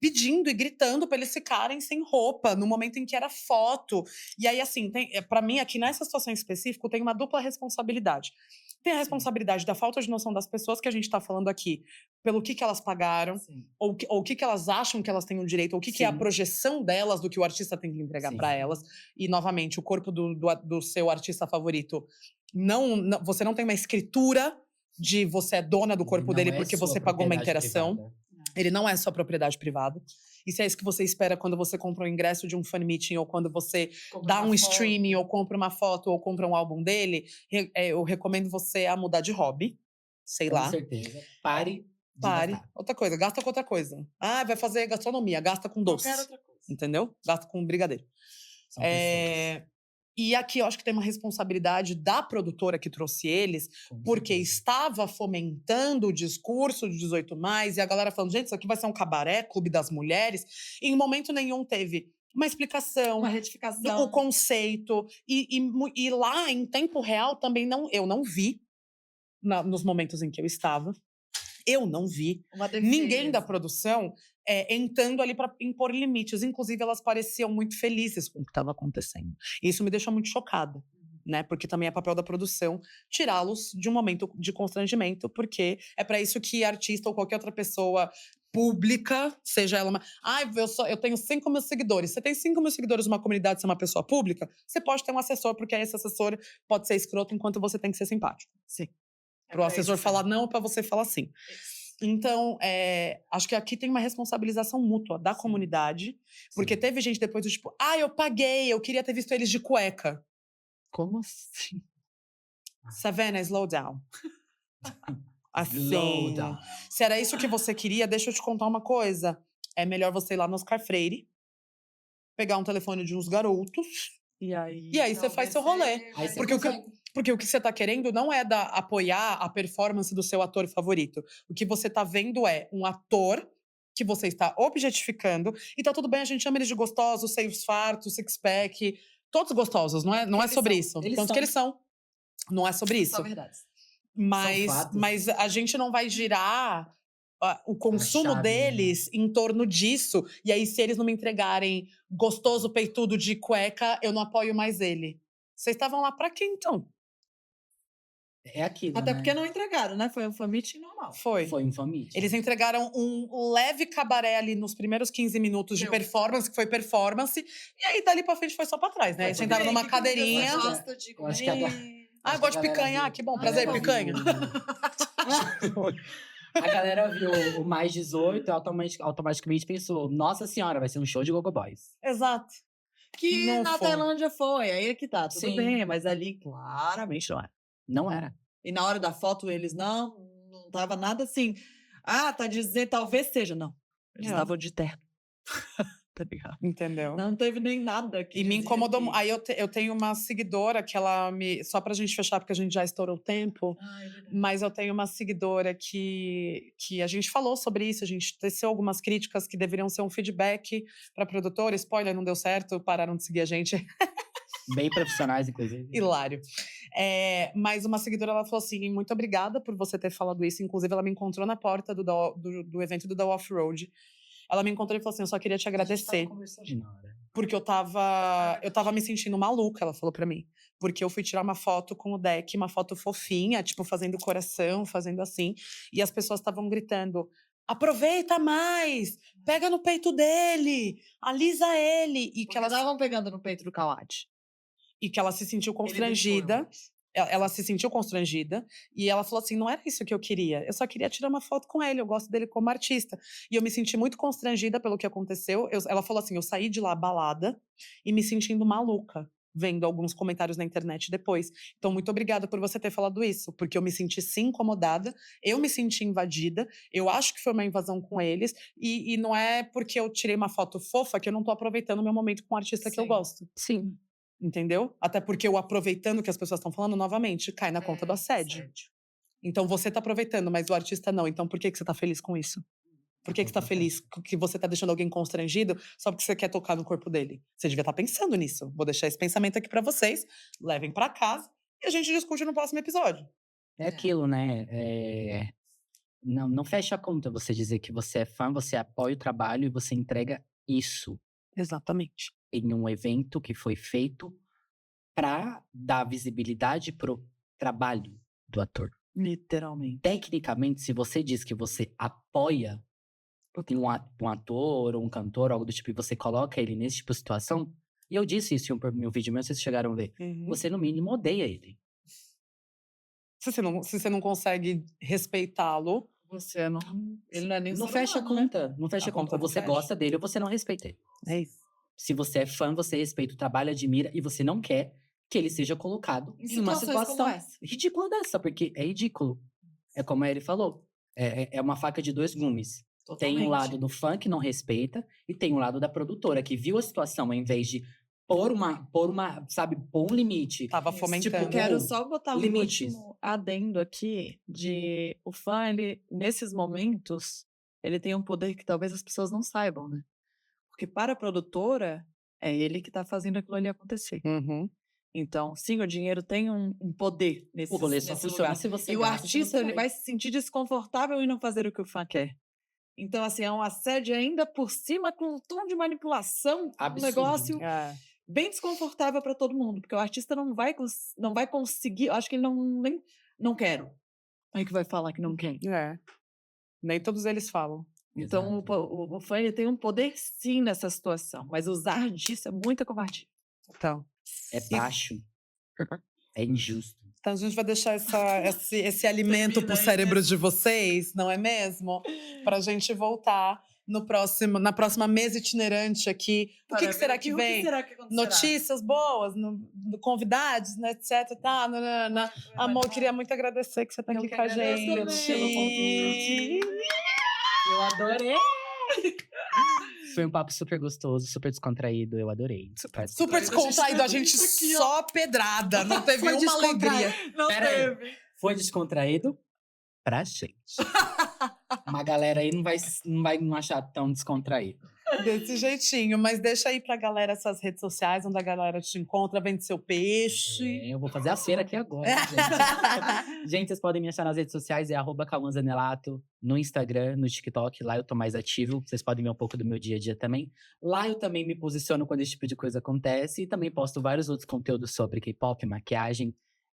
pedindo e gritando pra eles ficarem sem roupa no momento em que era foto. E aí, assim, pra mim, aqui nessa situação em específico, tem uma dupla responsabilidade. Tem a responsabilidade da falta de noção das pessoas que a gente tá falando aqui, pelo que elas pagaram, Sim. ou o que elas acham que elas têm o direito, ou o que é a Sim. projeção delas do que o artista tem que entregar Sim. pra elas. E, novamente, o corpo do seu artista favorito, você não tem uma escritura de você é dona do corpo Não dele é porque sua você pagou uma propriedade interação. privada. Ele não é sua propriedade privada. Isso é isso que você espera quando você compra um ingresso de um fan meeting, ou quando você dá um streaming, ou compra uma foto, ou compra um álbum dele. Eu recomendo você a mudar de hobby. Sei Com lá. certeza. Pare de Pare. gastar. Outra coisa, gasta com outra coisa. Vai fazer gastronomia, gasta com doce. Qualquer outra coisa. Entendeu? Gasta com brigadeiro. São pessoas. E aqui eu acho que tem uma responsabilidade da produtora que trouxe eles, Com porque certeza. estava fomentando o discurso de 18+, e a galera falando, gente, isso aqui vai ser um cabaré, clube das mulheres. E em momento nenhum teve uma explicação, Uma retificação. o conceito. E lá, em tempo real, também eu não vi, nos momentos em que eu estava, eu não vi Uma defesa. ninguém da produção entrando ali para impor limites. Inclusive, elas pareciam muito felizes com o que estava acontecendo. E isso me deixou muito chocada, né? Porque também é papel da produção tirá-los de um momento de constrangimento, porque é para isso que artista ou qualquer outra pessoa pública, seja ela uma... eu tenho 5 mil seguidores. Você tem 5 mil seguidores numa comunidade, você é uma pessoa pública, você pode ter um assessor, porque esse assessor pode ser escroto enquanto você tem que ser simpático. Sim. Para o assessor falar não, para você falar sim. Então, acho que aqui tem uma responsabilização mútua da comunidade, porque teve gente depois do tipo, eu paguei, eu queria ter visto eles de cueca. Como assim? Savannah, slow down. Assim, Slow down. se era isso que você queria, deixa eu te contar uma coisa. É melhor você ir lá no Oscar Freire, pegar um telefone de uns garotos, E aí você faz seu rolê. Aí você Porque consegue. Porque o que você tá querendo não é apoiar a performance do seu ator favorito. O que você tá vendo é um ator que você está objetificando. E tá tudo bem, a gente chama eles de gostosos, seios fartos, six-pack. Todos gostosos, não é sobre isso. Tanto que eles são. Não é sobre isso. São verdades. Mas a gente não vai girar o consumo chave, deles em torno disso. E aí, se eles não me entregarem gostoso peitudo de cueca, eu não apoio mais ele. Vocês estavam lá pra quê, então? É aquilo, Até né? porque não entregaram, né? Foi um fan meeting normal. Foi. Foi um família. Eles entregaram um leve cabaré ali nos primeiros 15 minutos de performance, que foi performance. E aí, dali pra frente, foi só pra trás, né? Eles sentaram numa cadeirinha. Eu acho que Eu gosto de picanha. Que bom, prazer, picanha. A galera viu o mais 18 e automaticamente pensou, nossa senhora, vai ser um show de Gogo Boys. Exato. Que Não na foi. Tailândia foi, aí é que tá, tudo Sim. bem, mas ali claramente não era. Não era. E na hora da foto eles não tava nada assim. Tá dizendo, talvez seja. Não, eles Não. estavam de terno. tá ligado? Entendeu? Não teve nem nada que E me dizia incomodou. que... Aí eu tenho uma seguidora que ela me. Só pra gente fechar, porque a gente já estourou o tempo. Ai, verdade. Mas eu tenho uma seguidora que a gente falou sobre isso, a gente teceu algumas críticas que deveriam ser um feedback pra produtora. Spoiler, não deu certo, pararam de seguir a gente. Bem profissionais, inclusive. Hilário. Mas uma seguidora, ela falou assim, muito obrigada por você ter falado isso. Inclusive, ela me encontrou na porta do evento do The Off-Road. Ela me encontrou e falou assim, eu só queria te agradecer. Porque eu tava me sentindo maluca, ela falou pra mim. Porque eu fui tirar uma foto com o deck, uma foto fofinha, tipo, fazendo coração, fazendo assim. E as pessoas estavam gritando, aproveita mais! Pega no peito dele! Alisa ele! E que Elas ela estavam pegando no peito do Kawad. e que ela se sentiu Ele deixou constrangida. eu. Ela se sentiu constrangida e ela falou assim: não era isso que eu queria, eu só queria tirar uma foto com ele, eu gosto dele como artista. E eu me senti muito constrangida pelo que aconteceu. Ela falou assim: eu saí de lá abalada e me sentindo maluca, vendo alguns comentários na internet depois. Então, muito obrigada por você ter falado isso, porque eu me senti sim incomodada, eu me senti invadida, eu acho que foi uma invasão com eles, e não é porque eu tirei uma foto fofa que eu não tô aproveitando o meu momento com o artista que eu Sim. gosto. Sim. Entendeu? Até porque eu aproveitando o que as pessoas estão falando, novamente, cai na conta do assédio. Então você tá aproveitando, mas o artista não. Então por que você tá feliz com isso? Por que você tá feliz que você tá deixando alguém constrangido só porque você quer tocar no corpo dele? Você devia estar pensando nisso. Vou deixar esse pensamento aqui pra vocês. Levem pra casa e a gente discute no próximo episódio. É aquilo, né? Não fecha a conta você dizer que você é fã, você apoia o trabalho e você entrega isso Exatamente. em um evento que foi feito para dar visibilidade pro trabalho do ator. Literalmente. Tecnicamente, se você diz que você apoia um ator ou um cantor, algo do tipo, e você coloca ele nesse tipo de situação, e eu disse isso em um vídeo meu, vocês chegaram a ver, você no mínimo odeia ele. Se você não consegue respeitá-lo, Você não... Ele não é nem Não ser fecha a humano, né? conta, não fecha A a conta. conta não Você fecha. gosta dele ou você não respeita ele. é isso. Se você é fã, você respeita o trabalho, admira, e você não quer que ele seja colocado Em em uma situações situação como essa. ridícula dessa, porque é ridículo. É como ele falou, é uma faca de dois gumes. Tem um lado do fã que não respeita e tem um lado da produtora que viu a situação, ao invés de pôr um limite. Tava Isso. fomentando. Tipo, quero só botar um limites. último adendo aqui de o fã, ele, nesses momentos, ele tem um poder que talvez as pessoas não saibam, né? Porque para a produtora, é ele que tá fazendo aquilo ali acontecer. Uhum. Então, sim, o dinheiro tem um poder O rolê só nesse funciona lugar. se você E o gasta, se artista, você ele vai se sentir desconfortável em não fazer o que o fã quer. Então, assim, é um assédio ainda por cima com um tom de manipulação, Absurdo. um negócio É. bem desconfortável para todo mundo, porque o artista não vai conseguir, eu acho que ele não quero. Aí que vai falar que não quer. É. Nem todos eles falam. Então, Exato. o fã ele tem um poder sim nessa situação, mas usar disso é muita covardia. Então. É baixo. É injusto. Então a gente vai deixar esse alimento Termina pro aí, cérebro né? de vocês, não é mesmo? Pra gente voltar na próxima mesa itinerante aqui. O que será que vem? O que será que acontecerá? Notícias boas, convidados, né, etc. Tá, Amor, queria muito agradecer que você tá Eu aqui que com a agradeço gente. pelo convite. Eu adorei! Foi um papo super gostoso, super descontraído. Eu adorei. Super descontraído, a gente Isso aqui, ó. só pedrada, não teve Foi uma alegria. Não Pera aí. teve. Foi descontraído pra gente. Uma galera aí não vai não achar tão descontraído. Desse jeitinho, mas deixa aí pra galera essas redes sociais, onde a galera te encontra, vende seu peixe. Eu vou fazer a feira aqui agora, gente. Gente, vocês podem me achar nas redes sociais, é @cauãzanelato, no Instagram, no TikTok, lá eu tô mais ativo. Vocês podem ver um pouco do meu dia a dia também. Lá eu também me posiciono quando esse tipo de coisa acontece e também posto vários outros conteúdos sobre K-pop, maquiagem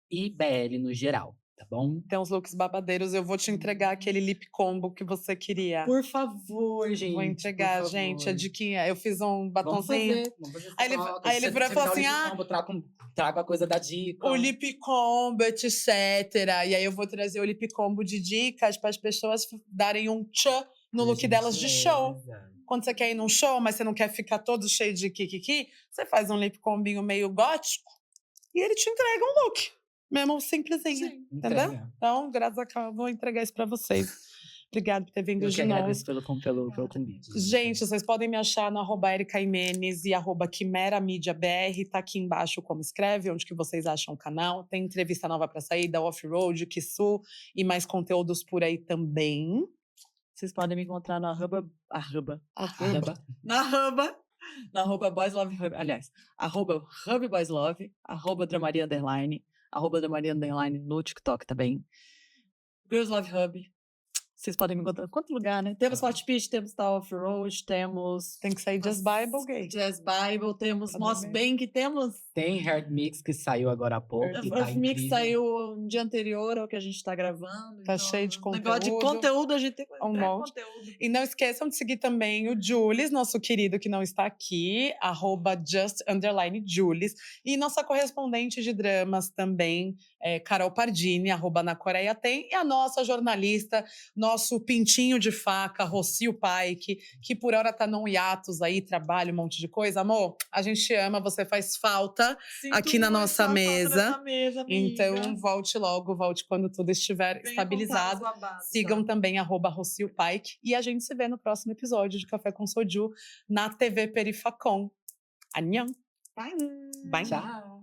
e BL no geral, tá bom? Tem uns looks babadeiros, eu vou te entregar aquele lip combo que você queria. Por favor, gente. Vou entregar, por gente, a favor. diquinha. Eu fiz um Vamos batonzinho. fazer Aí ele- troca. aí ele Se virou e você falou me dá o assim, lip combo, trago a coisa da dica. O lip combo, etc. E aí eu vou trazer o lip combo de dicas para as pessoas darem um tchan no look delas de show. Quando você quer ir num show, mas você não quer ficar todo cheio de kikiki, você faz um lip combinho meio gótico e ele te entrega um look. Mesmo simplesinho. Entendeu? Entrega. Então, graças a Deus, eu vou entregar isso para vocês. Obrigada por ter vindo Eu de que novo. agradeço pelo convite. Gente, vocês podem me achar no @Erica Imenes e @Quimera Mídia BR. Tá aqui embaixo como escreve, onde que vocês acham o canal. Tem entrevista nova pra sair da Off-Road, Kisu e mais conteúdos por aí também. Vocês podem me encontrar no Arroba. na arroba Boys Love Hub, aliás, arroba Hub Boys Love, arroba Dramaria Underline, arroba Dramaria Underline no TikTok também. Girls Love Hub. Vocês podem me encontrar em quanto lugar, né? Temos Hot Pitch, temos Tal Off-Road, temos Tem que sair Just Bible Gay. Jazz Bible, temos Cadê Moss mesmo? Bank, temos Tem Herd Mix que saiu agora há pouco. Herd e o tá Mix incrível. saiu um dia anterior ao que a gente tá gravando. Tá cheio de Negócio de conteúdo. conteúdo, a gente tem Um monte. conteúdo. E não esqueçam de seguir também o Jules, nosso querido que não está aqui, @just_Jules. E nossa correspondente de dramas também, Carol Pardini, @Na Coreia Tem. E a nossa jornalista, nosso pintinho de faca, Rocio Pike, que por hora tá num hiatus aí, trabalha um monte de coisa. Amor, a gente te ama, você faz falta. Sinto Aqui na muito nossa a falta mesa. dessa mesa, amiga. Então, volte logo, volte quando tudo estiver Venha estabilizado. contar os babados, Sigam tá? também @Rocio Pike. E a gente se vê no próximo episódio de Café com Soju na TV Perifacom. Annyeong! Bye. Bye! Tchau.